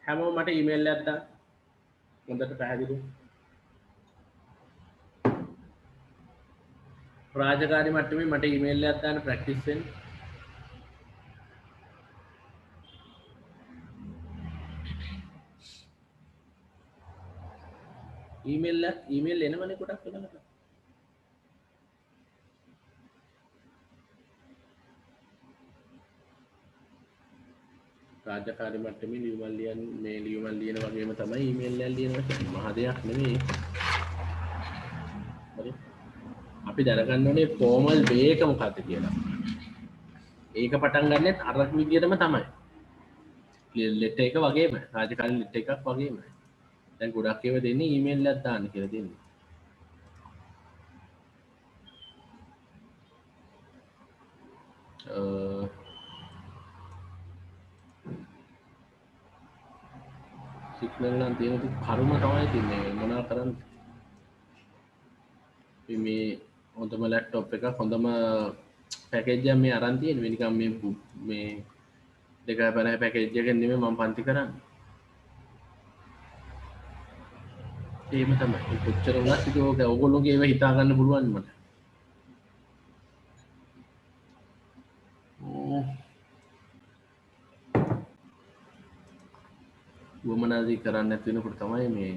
හැමෝම මට ඊමේල් එකක් දාන්න හොඳට පැහැදිලි රාජකාරී මට්ටමේ මට ඊමේල් එකක් දාන්න ප්‍රැක්ටිස් වෙන්න ඊමේල් එනවනේ කොටක් වෙනකට රාජකාරී මට්ටමේ ලියුමල් ලියන මේ ලියුමල් ලියන වගේම තමයි ඊමේල් එකක් ලියනවා මහ දෙයක් නෙමෙයි හරි අපි දැනගන්න ඕනේ ෆෝමල් වේ එක මොකක්ද කියලා ඒක පටන් ගන්නෙත් අර විදියටම තමයි ලෙටර් එක වගේම රාජකාරී ලෙටර් එකක් වගේම දැන් ගොඩක් ඒවා දෙන්නේ ඊමේල් එකක් දාන්න කියලා දෙන්නේ සිග්නල් නම් තියෙන කරුම තමයි තින්නේ මොනවා කරන්නේ මේ හොඳම ලැප්ටොප් එක හොඳම පැකේජ් එකක් මේ අරන් තියෙන්නේ නිකන් මේ 2.5 පැකේජ් එකෙන් නෙමෙයි මම පන්ති කරන්නේ එහෙම තමයි කොච්චර වුණත් ඒක ඔයගොල්ලෝගේ ඒවා හිතා ගන්න පුළුවන් මට වමනාදී කරන්න නැති වෙනකොට තමයි මේ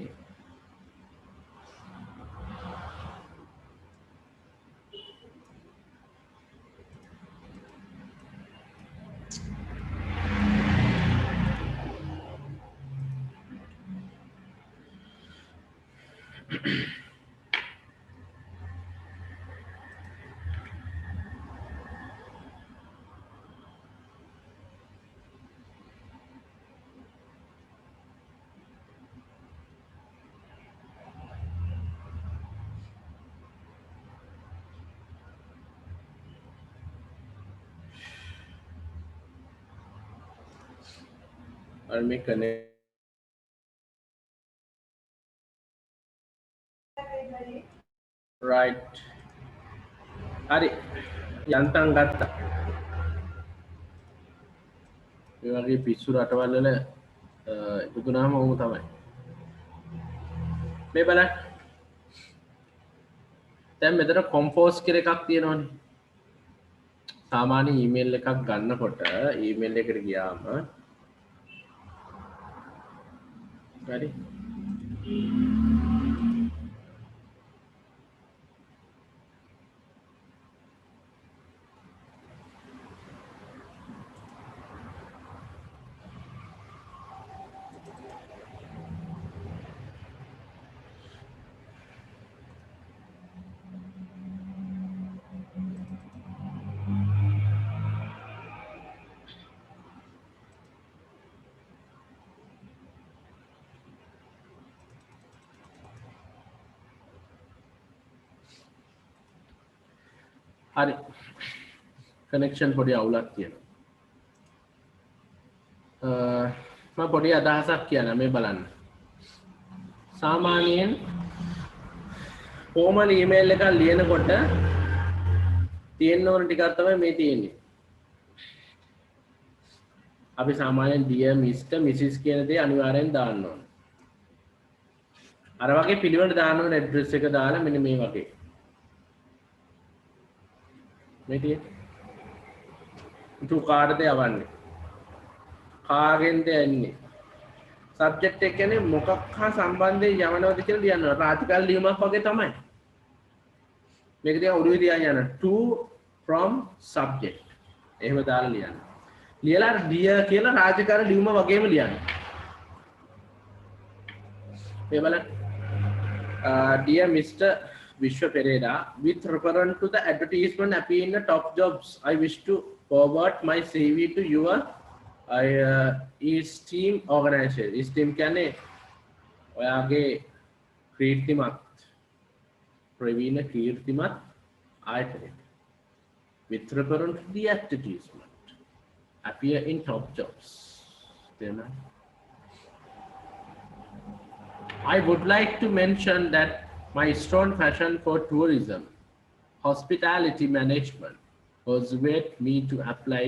I'll make a right හරි යන්තම් ගත්තා ඒ වගේ පිස්සු රටවල් වල ඉදුනාම ඕම තමයි මේ බලන්න දැන් මෙතන කොම්පෝස් කියලා එකක් තියෙනවනේ සාමාන්‍ය ඊමේල් එකක් ගන්නකොට ඊමේල් එකට ගියාම Ready? හරි කනෙක්ෂන් පොඩි අවුලක් තියෙනවා මම පොඩි අදහසක් කියන්න මේ බලන්න සාමාන්‍යයෙන් ෆෝමල් ඊමේල් එකක් ලියනකොට තියෙන්න ඕන ටිකක් තමයි මේ තියෙන්නේ අපි සාමාන්‍යයෙන් dear Mr Mrs කියන දේ අනිවාර්යෙන් දාන්න ඕන. අර වගේ පිළිවෙලට දාන්න ඕන ඇඩ්‍රස් එක දාලා මෙන්න මේ වගේ. මේ ටික. කාටද යවන්නේ? කාගෙන්ද යන්නේ? සබ්ජෙක්ට් එක කියන්නේ මොකක් හා සම්බන්ධයෙන් යවනවද කියලා ලියන්න ඕන. රාජකාරී ලියුමක් වගේ තමයි. මේක දිහා ඔළුවේ තියාගෙන යන්න. to from subject. එහෙම දාලා ලියන්න. ලියලා dear කියලා රාජකාරී ලියුම වගේම ලියන්න. මේ බලන්න. Dear Mr. Vishwa Pereira, with reference to the advertisement appearing in the top jobs, I wish to forward my CV to your esteemed organization. Esteemed කියන්නේ ඔයාගේ කීර්තිමත් ප්‍රවීණ කීර්තිමත් ආයතනයට. With reference to the advertisement appear in top jobs. Then I would like to mention that my strong passion for tourism, hospitality management persuaded me to apply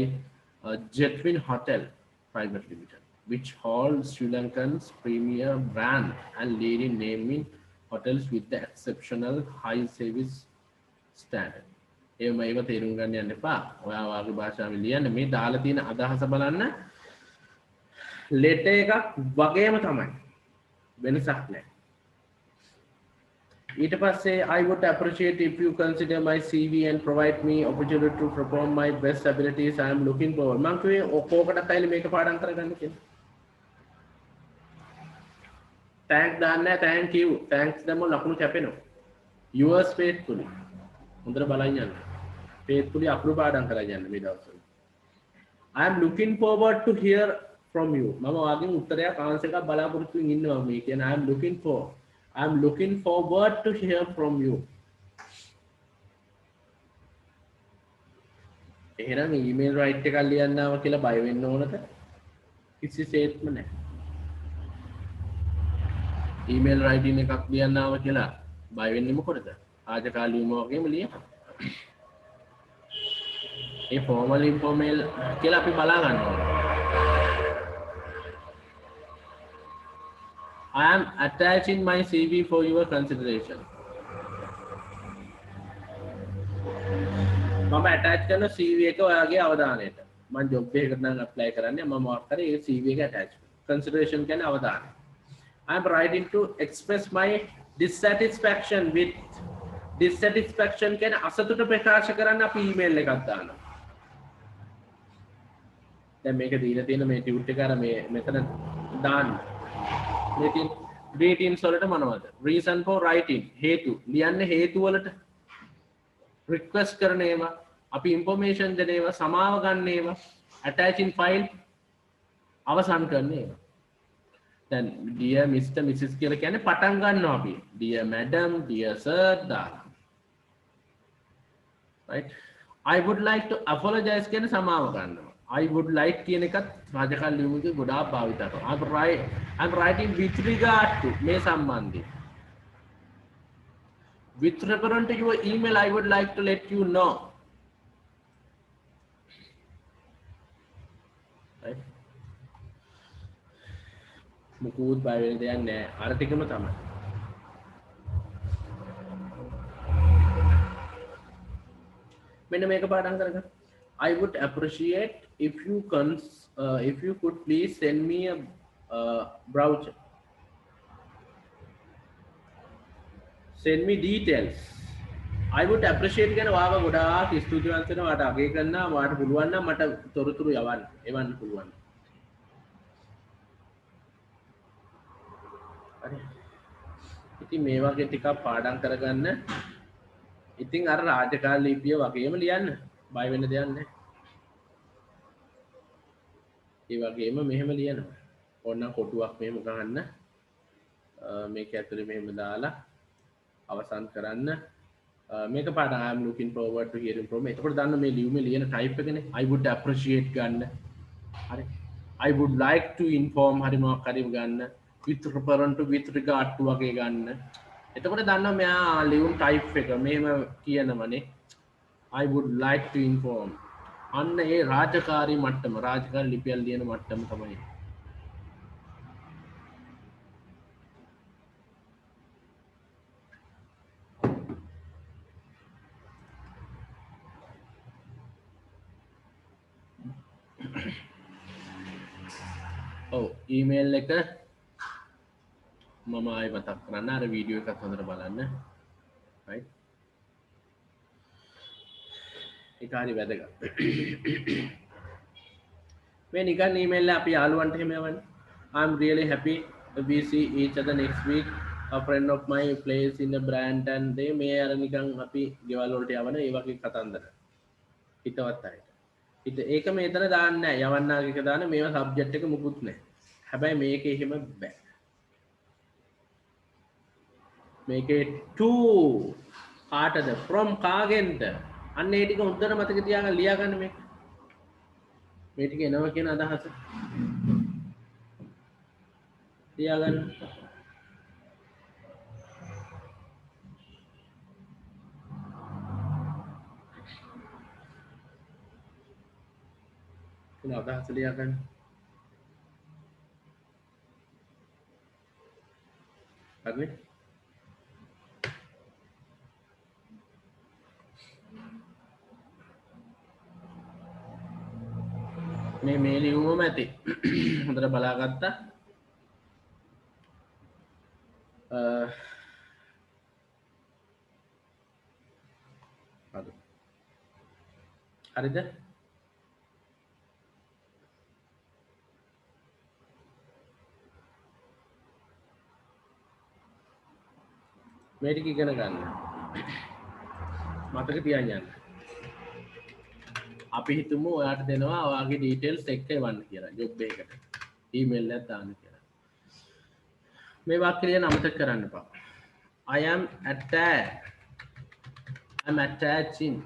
a Jetwin Hotel Private Limited, which holds Sri Lankan's premier brand and leading name in hotels with the exceptional high service standard. එහෙම ඒක තේරුම් ගන්න යන්න එපා. ඔයා වාගේ භාෂාවෙන් ලියන්න. මේ දාලා තියෙන අදහස බලන්න. ලෙටර් එකක් වගේම තමයි. වෙනසක් නැහැ. ඊට පස්සේ I would appreciate if you consider my CV and provide me opportunity to perform my best abilities. I am looking forward. මම කිව්වේ ඔක්කොකට අයිල මේක පාඩම් කරගන්න කියලා. thank දාන්න නැහැ thank you. thanks දැම්ම ලකුණු කැපෙනවා. yours faithfully. හොඳට බලන්න යන්න. faithfully අකුරු පාඩම් කරගෙන යන්න මේ දවස්වල. I am looking forward to hear from you. මම වාගෙන් උත්තරයක් ආන්සර් එකක් බලාපොරොත්තු වෙමින් ඉන්නවා මේ කියන්නේ I am looking forward to hear from you. එහෙනම් ඊමේල් රයිට් එකක් ලියන්නාව කියලා බය වෙන්න ඕනද? කිසිසේත්ම නැහැ. ඊමේල් රයිටින් එකක් ලියන්නාව කියලා බය වෙන්නේ මොකටද? රාජකාලියම වගේම ලියන්න. ඒ ෆෝමල් ඉන්ෆෝමල් කියලා අපි බලා ගන්න ඕනේ. I am attaching my CV for your consideration. මම attach කරන CV එක ඔයාගේ අවධානයට. මම job එකකට නම් apply කරන්නේ මම මොකක් කරේ ඒ CV එක attach. Consideration කියන්නේ අවධානය. I am writing to express my dissatisfaction කියන්නේ අසතුට ප්‍රකාශ කරන්න අපි email එකක් දානවා. දැන් මේක දීලා තියෙන මේ ටියුට් එක අර මේ මෙතන දාන්න. මේකෙන් greetings වලට මොනවද? reason for writing හේතු ලියන්නේ හේතු වලට request කරන ඒවා අපි information දෙන ඒවා සමාව ගන්න ඒවා attaching file අවසන් කරන ඒවා. දැන් dear Mr Mrs කියලා කියන්නේ පටන් ගන්නවා අපි dear madam dear sir දාලා. right I would like to apologize කියන්නේ සමාව ගන්නවා. I would like කියන එකත් රාජකාරී ලියුමක ගොඩාක් භාවිත කරනවා. I'm writing with regard to මේ සම්බන්ධයෙන්. With reference to your email, I would like to let you know. Right? මුකුත් බය වෙන දෙයක් නැහැ. අර ටිකම තමයි. මෙන්න මේක පාඩම් කරගන්න. I would appreciate if you could please send me a brochure. Send me details. I would appreciate කියන වාව ගොඩාක් ස්තුතිවන්ත වෙනවා. වාට අගය කරනවා. වාට පුළුවන් නම් මට තොරතුරු එවන්න පුළුවන්. හරි. ඉතින් මේ වගේ ටිකක් පාඩම් කරගන්න. ඉතින් අර රාජකාරී ලිපිය වගේම ලියන්න. බය වෙන්න දෙයක් නැහැ. ඒ වගේම මෙහෙම ලියනවා. ඕනනම් කොටුවක් මෙහෙම ගන්න. මේක ඇතුලේ මෙහෙම දාලා අවසන් කරන්න. මේක පාඩම් I am looking forward to hearing from. එතකොට දන්න මේ ලියුමේ ලියන type එකනේ. I would appreciate ගන්න. හරි. I would like to inform හරි මොකක් හරි ගන්න. with regard to වගේ ගන්න. එතකොට දන්නවා මෙයා ලියුම් type එක මෙහෙම කියනවනේ. I would like to inform. අන්න ඒ රාජකාරී මට්ටම රාජකාරී ලිපියල් ලියන මට්ටම තමයි. ඔව් ඊමේල් එක මම ආයෙ මතක් කරන්න අර වීඩියෝ එකත් හොඳට බලන්න. right ඒක හරි වැදගත්. මේ නිකන් ඊමේල් එක අපි යාළුවන්ට එහෙම යවන්නේ. I'm really happy we see each other next week. A friend of mine plays in the brand and they මේ අර නිකන් අපි ගෙවල් වලට යවන ඒ වගේ කතන්දර. හිතවත් අයට. ඒක මේතන දාන්න නෑ. යවන්නාගේ එක දාන්න මේවා සබ්ජෙක්ට් එක මුකුත් නෑ. හැබැයි මේකේ එහෙම බෑ. මේකේ to කාටද from කාගෙන්ද අන්න ඒ ටික හොඳට මතක තියාගන්න ලියා ගන්න මේක. මේ ටික එනවා කියන අදහස ලියා ගන්න. කියන අදහස ලියා ගන්න. හරිනේ? මේ ලියුමම ඇති. හොඳට බලාගත්තා. හරිද? මේ ටික ඉගෙන ගන්න. මතක තියාගන්න. අපි හිතමු ඔයාට දෙනවා ඔයාගේ ඩීටේල්ස් එක්ක එවන්න කියලා ජොබ් එකකට. ඊමේල් එකක් දාන්න කියලා. මේ වාක්‍ය ලියන්න අමතක කරන්න එපා. I am attaching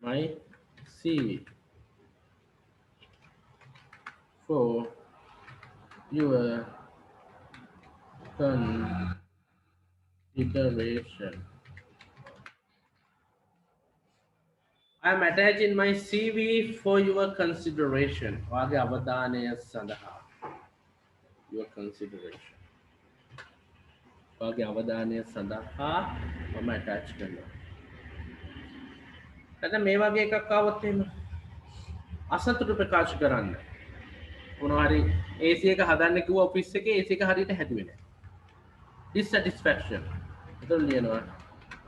my CV for your consideration. I am attaching my CV for your consideration. වාගේ අවධානය සඳහා. Your consideration. වාගේ අවධානය සඳහා මම attach කරනවා. නැත්නම් මේ වගේ එකක් ආවොත් එහෙම අසතුට ප්‍රකාශ කරන්න. මොනවා හරි AC එක හදන්න කිව්ව ඔෆිස් එකේ AC එක හරියට හැදුවේ නැහැ. Dissatisfaction. එතකොට ලියනවා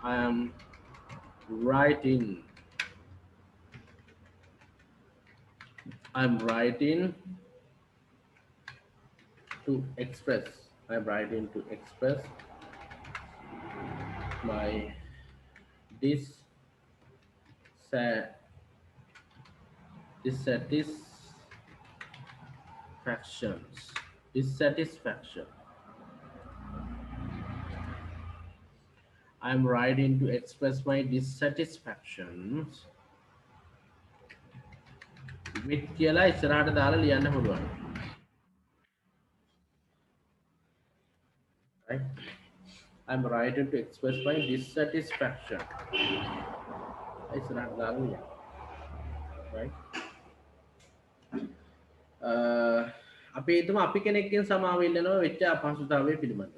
I am writing to express my dissatisfaction. I'm writing to express my dissatisfactions with කියලා ඉස්සරහට දාලා ලියන්න පුළුවන්. Right? I'm writing to express my dissatisfaction. ඉස්සරහට දාලා ලියන්න. Right? අපි හිතමු අපි කෙනෙක්ගෙන් සමාව ඉල්ලනවා වෙච්ච අපහසුතාවය පිළිබඳව.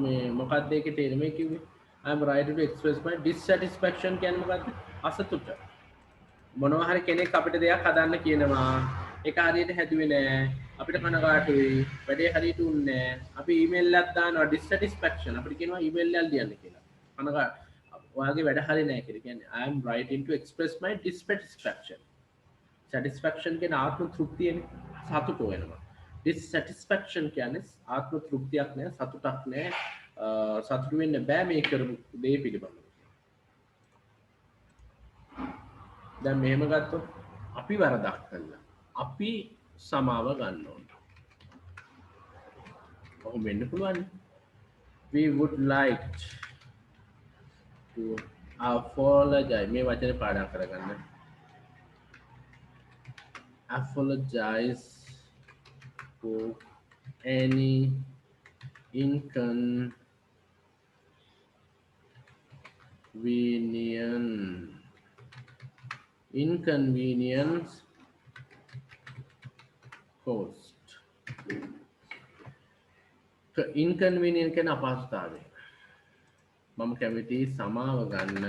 මේ මොකක්ද ඒකේ තේරුම කිව්වේ? I'm writing to express my dissatisfaction කියන්නේ මොකක්ද? අසතුට. මොනවා හරි කෙනෙක් අපිට දෙයක් හදන්න කියනවා. ඒක හරියට හැදුවේ නෑ. අපිට කනගාටුයි. වැඩේ හරියට උන්නේ නෑ. අපි ඊමේල් එකක් දානවා dissatisfaction. අපිට කියනවා ඊමේල් එකක් ලියන්න කියලා. කනගාටු. ඔයාගේ වැඩ හරි නෑ කියලා කියන්නේ I am writing to express my dissatisfaction. satisfaction කියන්නේ ආත්ම තෘප්තියනේ. සතුට වෙනවා. dissatisfaction කියන්නේ ආත්ම තෘප්තියක් නෑ, සතුටක් නෑ. සතුට වෙන්න බෑ මේ කරපු දේ පිළිබඳව. දැන් මෙහෙම ගත්තොත් අපි වරදක් කළා. අපි සමාව ගන්න ඕන. කොහොම වෙන්න පුළුවන්? We would like to apologize. මේ වචනේ පාඩම් කරගන්න. Apologize for any inconvenience caused. inconvenient කියන අපහසුතාවය. මම කැමති සමාව ගන්න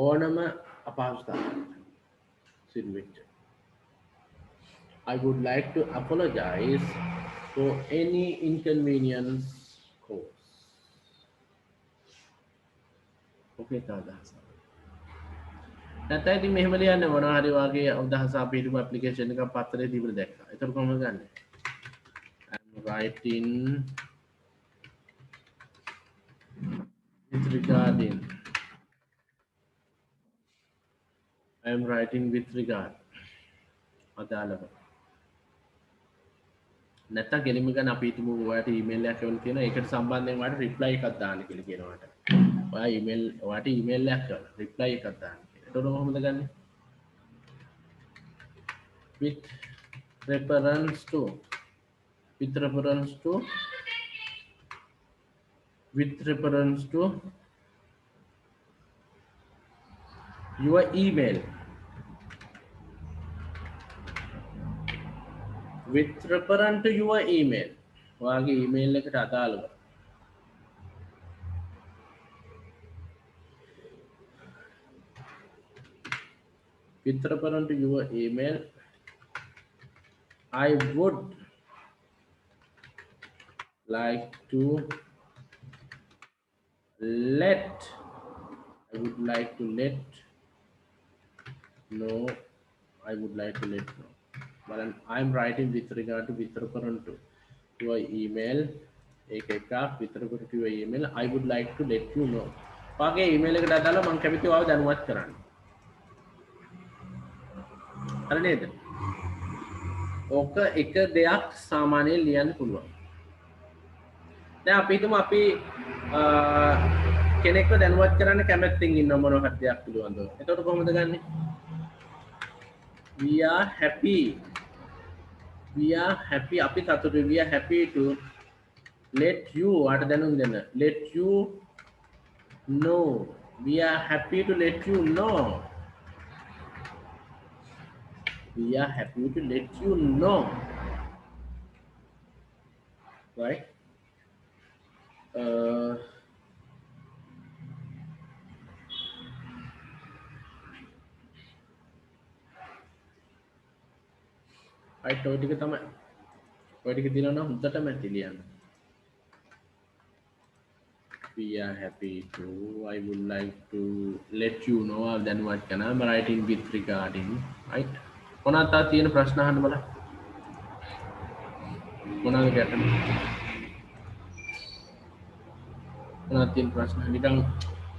ඕනම අපහසුතාවයක් සිදු වෙච්ච. I would like to apologize for any inconvenience caused. Okay, අදහස. නැත්නම් ඉතින් මෙහෙම ලියන්න මොනවා හරි වගේ අදහස අපි හිතමු ඇප්ලිකේෂන් එකක් පත්තරේ දීලා දැක්කා. ඒතර කොහොමද ගන්නෙ? I'm writing with regarding. I am writing with regard. අදාළව. නැත්නම් ගෙලිම ගන්න අපි හිතමු ඔයාලට ඊමේල් එකක් එවන්න තියෙනවා. ඒකට සම්බන්ධයෙන් ඔයාලට රිප්ලයි එකක් දාන්න කියලා කියනවා මට. ඔයාට ඊමේල් එකක් කරලා රිප්ලයි එකක් දාන්න. එතකොට කොහොමද ගන්නෙ? with reference to your email. With reference to your email. ඔයාගේ email එකට අදාළව. With reference to your email, I would like to let know. But I'm writing with reference to your email. with reference to your email, I would like to let you know. ඔයාගේ email එකට අදාළව මම කැමති ඔයාව දැනුවත් කරන්න. හරි නේද? ඕක එක දෙයක් සාමාන්‍යයෙන් ලියන්න පුළුවන්. දැන් අපි හිතමු අපි කෙනෙක්ව දැනුවත් කරන්න කැමැත්තෙන් ඉන්න මොනවා හරි දෙයක් පිළිබඳව. එතකොට කොහොමද ගන්නෙ? we are happy අපි සතුටුයි. we are happy to let you අට දැනුම් දෙන්න. let you know. we are happy to let you know. We are happy to let you know. Right? right, ඔය ටික තමයි. ඔය ටික දිනනවා නම් හොඳටම ඇති ලියන්න. We are happy to, I would like to let you know. දැනුවත් කරනවා. I'm writing with regarding. Right? මොනවාද තියෙන ප්‍රශ්න අහන්න බලන්න. මොනවාද ගැටලු? මොනවාද තියෙන ප්‍රශ්න? නිකන්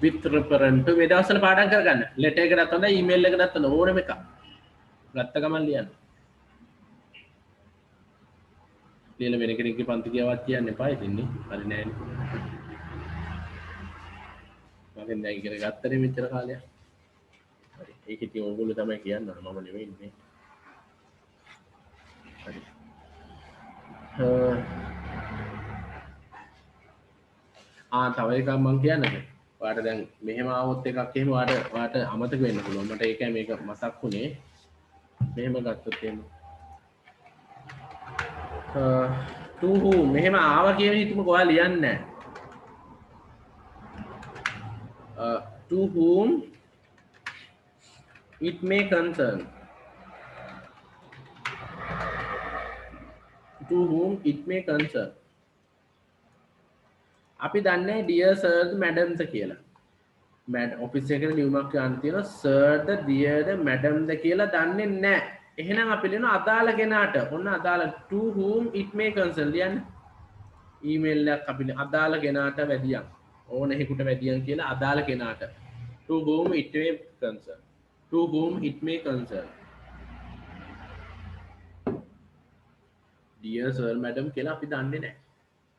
with reference to මේ දවස්වල පාඩම් කරගන්න. ලෙටර් එකකටත් හොඳයි, ඊමේල් එකකටත් හොඳයි, ඕනෙම එකක්. ගත්ත ගමන් ලියන්න. ලියලා වෙන කෙනෙක්ගේ පන්ති කියවත් කියන්න එපා ඉතින්නේ. හරි නෑනේ. මගෙන් දැන් ඉගෙන ගත්තනේ මෙච්චර කාලයක්. හරි. ඒක ඉතින් ඕගොල්ලෝ තමයි කියන්න ඕන, මම නෙවෙයි ඉන්නේ. හරි. තව එකක් මම කියන්නද? ඔයාලට දැන් මෙහෙම ආවොත් එකක් එහෙම ඔයාලට අමතක වෙන්න පුළුවන්. මට ඒකයි මේක මතක් වුණේ. මෙහෙම ගත්තොත් එහෙම. to whom මෙහෙම ආවා කියන හිතමුකෝ ඔයා ලියන්නේ නැහැ. To whom it may concern. To whom it may concern. අපි දන්නේ dear sir madam ද කියලා. ඔෆිස් එකේ ලියුමක් ගන්න තියෙනවා sir ද dear ද madam ද කියලා දන්නේ නැහැ. එහෙනම් අපි ලියනවා අදාළ කෙනාට. ඔන්න අදාළ to whom it may concern ලියන්න. ඊමේල් එකක් අපි අදාළ කෙනාට වැඩියම්. ඕන එකෙකුට වැඩියම් කියලා අදාළ කෙනාට. To whom it may concern. To whom it may concern. Dear sir madam කියලා අපි දන්නේ නැහැ.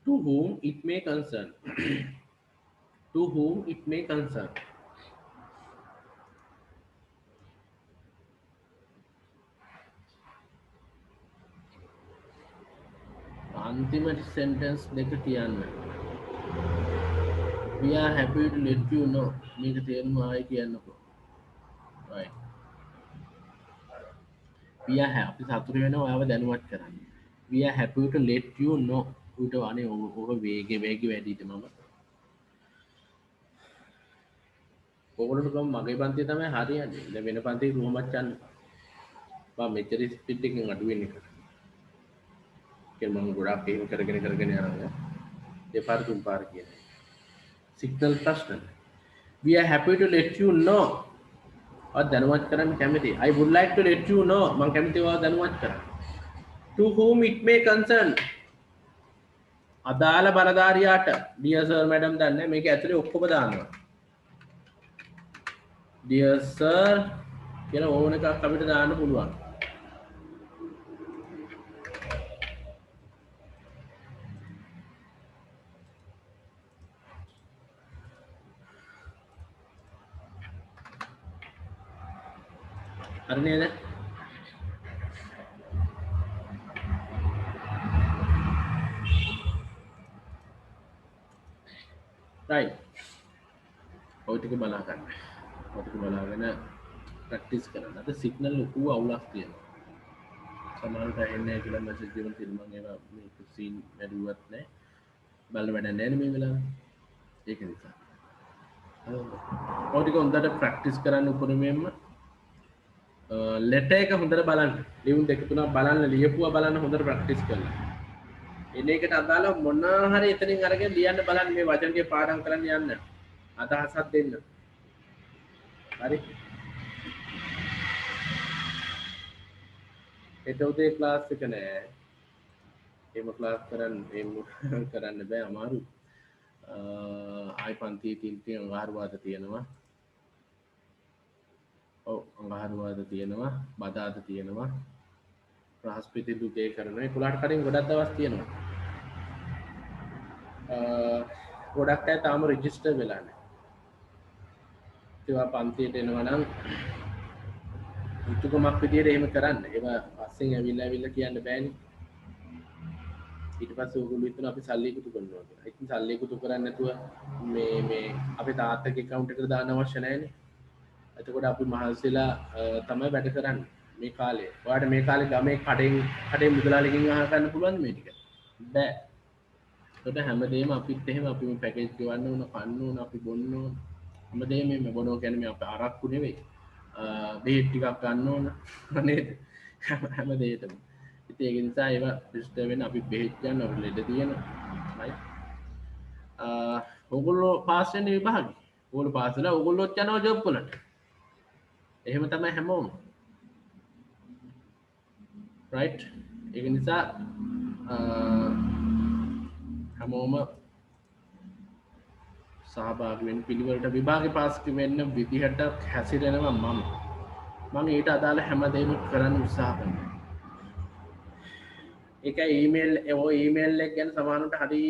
To whom it may concern. To whom it may concern. අන්තිම sentence දෙක කියන්න. We are happy to let you know. මේක තේරුම ආයි කියන්නකෝ. right. We are happy සතුටු වෙනවා ඔයාව දැනුවත් කරන්න. We are happy to let you know. ඌට අනේ ඔබ වේගෙ වැඩිද මම. ඔයගොල්ලෝ කම මගේ පන්තිය තමයි හරියන්නේ. දැන් වෙන පන්තියක කොහොමද යන්නේ? මම මෙච්චර ස්පීඩ් එකකින් අඩු වෙන්නේ නැහැ. ඒක මම ගොඩාක් එහෙම කරගෙන යනවා. දෙපාර තුන් පාර කියන්නේ. සිග්නල් ප්‍රශ්න. We are happy to let you know. ඔය දැනුවත් කරන්න කැමතියි. I would like to let you know. මම කැමතියි ඔයාව දැනුවත් කරන්න. To whom it may concern. අදාළ බලධාරියාට dear sir madam දන්නේ මේක ඇතුලේ ඔක්කොම දානවා. dear sir කියලා ඕන එකක් අපිට දාන්න පුළුවන්. හරි නේද? right. ඔය ටික බලා ගන්න. ඔය ටික බලාගෙන ප්‍රැක්ටිස් කරන්න. අද සිග්නල් ලොකු අවුලක් තියෙනවා. සමහරවිට එන්නේ කියලා මැසේජ් දෙන්න තියෙනවා මම ඒවා මේක සීන් වැඩිවත් නැහැ. බලන්න වැඩක් නැහැ මේ වෙලාවේ. ඒක නිසා. ඔය ටික හොඳට ප්‍රැක්ටිස් කරන්න උපරිමයෙන්ම ලෙටර් එක හොඳට බලන්න. ලියුම් දෙක තුනක් බලන්න ලියපුවා බලන්න හොඳට ප්‍රැක්ටිස් කරලා. එන එකට අදාළ මොන හරි එතනින් අරගෙන ලියන්න බලන්න මේ වචන ටික පාඩම් කරන්න යන්න. අදහසක් දෙන්න. හරි. හෙට උදේ ක්ලාස් එක නෑ. එහෙම ක්ලාස් කරන්න බෑ අමාරු. ආයි පන්තියේ තියෙන අඟහරුවාද තියෙනවා. ඔව් අඟහරුවාද තියෙනවා. බදාද තියෙනවා. බ්‍රහස්පති දුකේ කරනවා 11ට කලින් ගොඩක් දවස් තියෙනවා. ගොඩක් අය තාම රෙජිස්ටර් වෙලා නැහැ. ඒවා පන්තියට එනවා නම් උතුකමක් විදියට එහෙම කරන්න. ඒවා පස්සෙන් ඇවිල්ලා කියන්න බෑනේ. ඊට පස්සේ ඕගොල්ලෝ හිතන අපි සල්ලි එකතු කරනවා කියලා. ඉතින් සල්ලි එකතු කරන්නේ නැතුව මේ අපේ තාත්තගේ account එකට දාන්න අවශ්‍ය නැහැනේ. එතකොට අපි මහන්සිලා තමයි වැඩ කරන්නේ. මේ කාලේ ඔයාලට මේ කාලේ ගමේ කඩේ මුදලාලිගෙන් අහ ගන්න පුළුවන්ද මේ ටික? බෑ. ඒකට හැමදේම අපිත් එහෙම අපි මේ පැකේජ් ගෙවන්න ඕන, කන්න ඕන, අපි බොන්න ඕන. හැමදේම මේ බොනවා කියන්නේ මේ අපේ අරක්කු නෙවෙයි. බෙහෙත් ටිකක් ගන්න ඕන නේද? හැමදේටම. ඉතින් ඒක නිසා ඒවා රිජිස්ටර් වෙන්න අපි බෙහෙත් ගන්න අපිට ලෙඩ තියෙනවා. right? ඔයගොල්ලෝ පාස් වෙන විභාගේ. ඔයගොල්ලෝ පාස් වෙලා ඔයගොල්ලෝත් යනවා ජොබ් වලට. එහෙම තමයි හැමෝම. right ඒක නිසා හැමෝම සහභාගී වෙන්න පිළිවෙලට විභාගේ පාස් වෙන්න විදිහට හැසිරෙනවා මම ඊට අදාළ හැමදේම කරන්න උත්සාහ කරනවා. ඒකයි ඊමේල් එක ගැන සමහරවිට හරි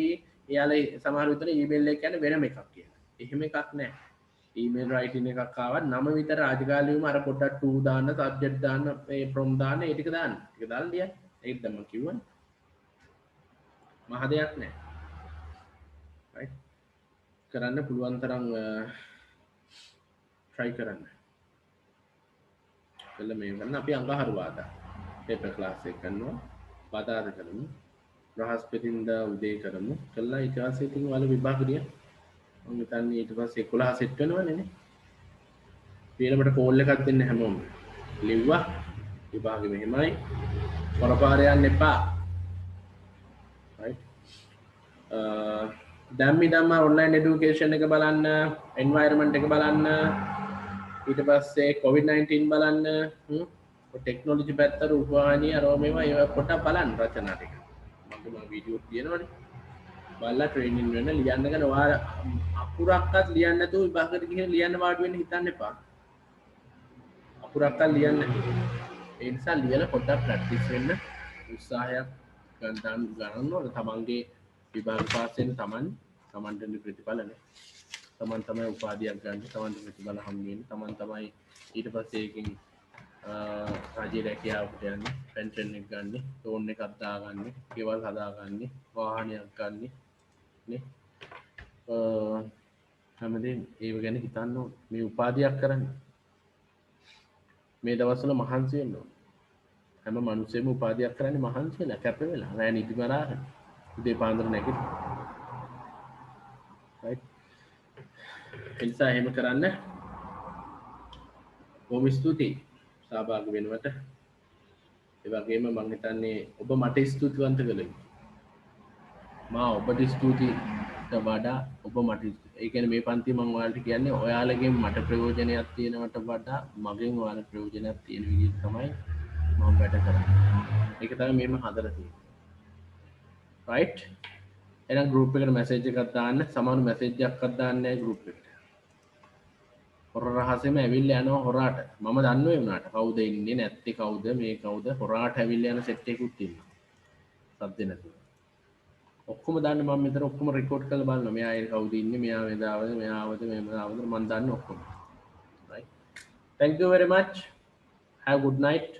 එයාලා සමහර විතර ඊමේල් එක කියන්නේ වෙනම එකක් කියලා. එහෙම එකක් නැහැ. ඊමේල් රයිටින් එකක් ආවත් නම විතර රාජකාලියුම අර පොඩ්ඩක් ටූ දාන්න සබ්ජෙක්ට් දාන්න ඒ ප්‍රොම් දාන්න ඒ ටික දාන්න. ටික දාලා ලියන්න. ඒක තමයි මම කිව්වනේ. මහ දෙයක් නෑ. right කරන්න පුළුවන් තරම් try කරන්න. කළා මේ ගන්න අපි අඟහරුවාදා පේපර් ක්ලාස් එක කරනවා. බදාද කරමු. බ්‍රහස්පතින්දා උදේ කරමු. කළා ඊට පස්සේ ඉතින් වල විභාගය මම හිතන්නේ ඊට පස්සේ 11 සෙට් වෙනවනේ නේ. ඊළඟට කෝල් එකක් දෙන්න හැමෝම. ලිව්වා. විභාගෙ මෙහෙමයි. පොරපාර යන්න එපා. right. ධම්මා ඔන්ලයින් এডুকেෂන් එක බලන්න, එන්වයරන්මන්ට් එක බලන්න. ඊට පස්සේ COVID-19 බලන්න. ටෙක්නොලොජි පැත්ත රූපවාහිනිය අරව මේවා ඒවා පොඩ්ඩක් බලන්න රචනා ටික. මම වීඩියෝ තියෙනවනේ. බලලා ට්‍රේනින් වෙන්න ලියන්න ගන්න ඔයා අකුරක්වත් ලියන්න නැතුව විභාගයට ගිහින් ලියන්න වාඩි වෙන්න හිතන්න එපා. අකුරක්වත් ලියන්න. ඒ නිසා ලියලා පොඩ්ඩක් ප්‍රැක්ටිස් වෙන්න උත්සාහයක් ගන්න ඕන. තමන්ගේ විභාග පාස් වෙන තමන්ට ප්‍රතිඵලනේ. තමන් තමයි උපාධියක් ගන්න. තමන්ට ප්‍රතිඵල හම් වෙන්නේ. තමන් තමයි ඊට පස්සේ ඒකෙන් රජයේ රැකියාවට යන්නේ, පෙන්ෂන් එක ගන්න, ලෝන් එකක් දාගන්න, ගෙවල් හදාගන්න, වාහනයක් ගන්න නේ. හැමදේම ඒව ගැන හිතන්න ඕනේ. මේ උපාධියක් කරන්න මේ දවස්වල මහන්සි වෙන්න ඕනේ. හැම මිනිස්සෙම උපාධියක් කරන්නේ මහන්සි වෙලා, කැප වෙලා, රෑ නිදි මරාගෙන, උදේ පාන්දර නැගිටින්න. රයිට්. ඒ නිසා එහෙම කරන්න. බොහොම ස්තුතියි සහභාගී වෙනවට. ඒ වගේම මම හිතන්නේ ඔබ මට ස්තුතිවන්ත කළේ. මා ඔබට ස්තුතිට වඩා ඔබ මට ඒ කියන්නේ මේ පන්ති මම ඔයාලට කියන්නේ ඔයාලගෙන් මට ප්‍රයෝජනයක් තියෙනවට වඩා මගෙන් ඔයාලට ප්‍රයෝජනයක් තියෙන විදිහට තමයි මම වැඩ කරන්නේ. ඒක තමයි මෙහෙම හදලා තියෙන්නේ. රයිට්. එහෙනම් ගෲප් එකට මැසේජ් එකක් දාන්න. සමහර මැසේජ් එකක්වත් දාන්නේ නැහැ ගෲප් එකට. හොර රහසෙම ඇවිල්ලා යනවා හොරාට. මම දන්නේ වුණාට කවුද ඉන්නේ නැත්තේ කවුද මේ කවුද හොරාට ඇවිල්ලා යන සෙට් එකකුත් ඉන්නවා. සද්ද නැතුව. ඔක්කොම දාන්න මම මෙතන ඔක්කොම රෙකෝඩ් කරලා බලනවා. මෙයා ඒ කවුද ඉන්නේ මෙයා වේදාවද මෙයා ආවද මෙයා ආවද මම දන්නේ ඔක්කොම. right. Thank you very much. Have a good night.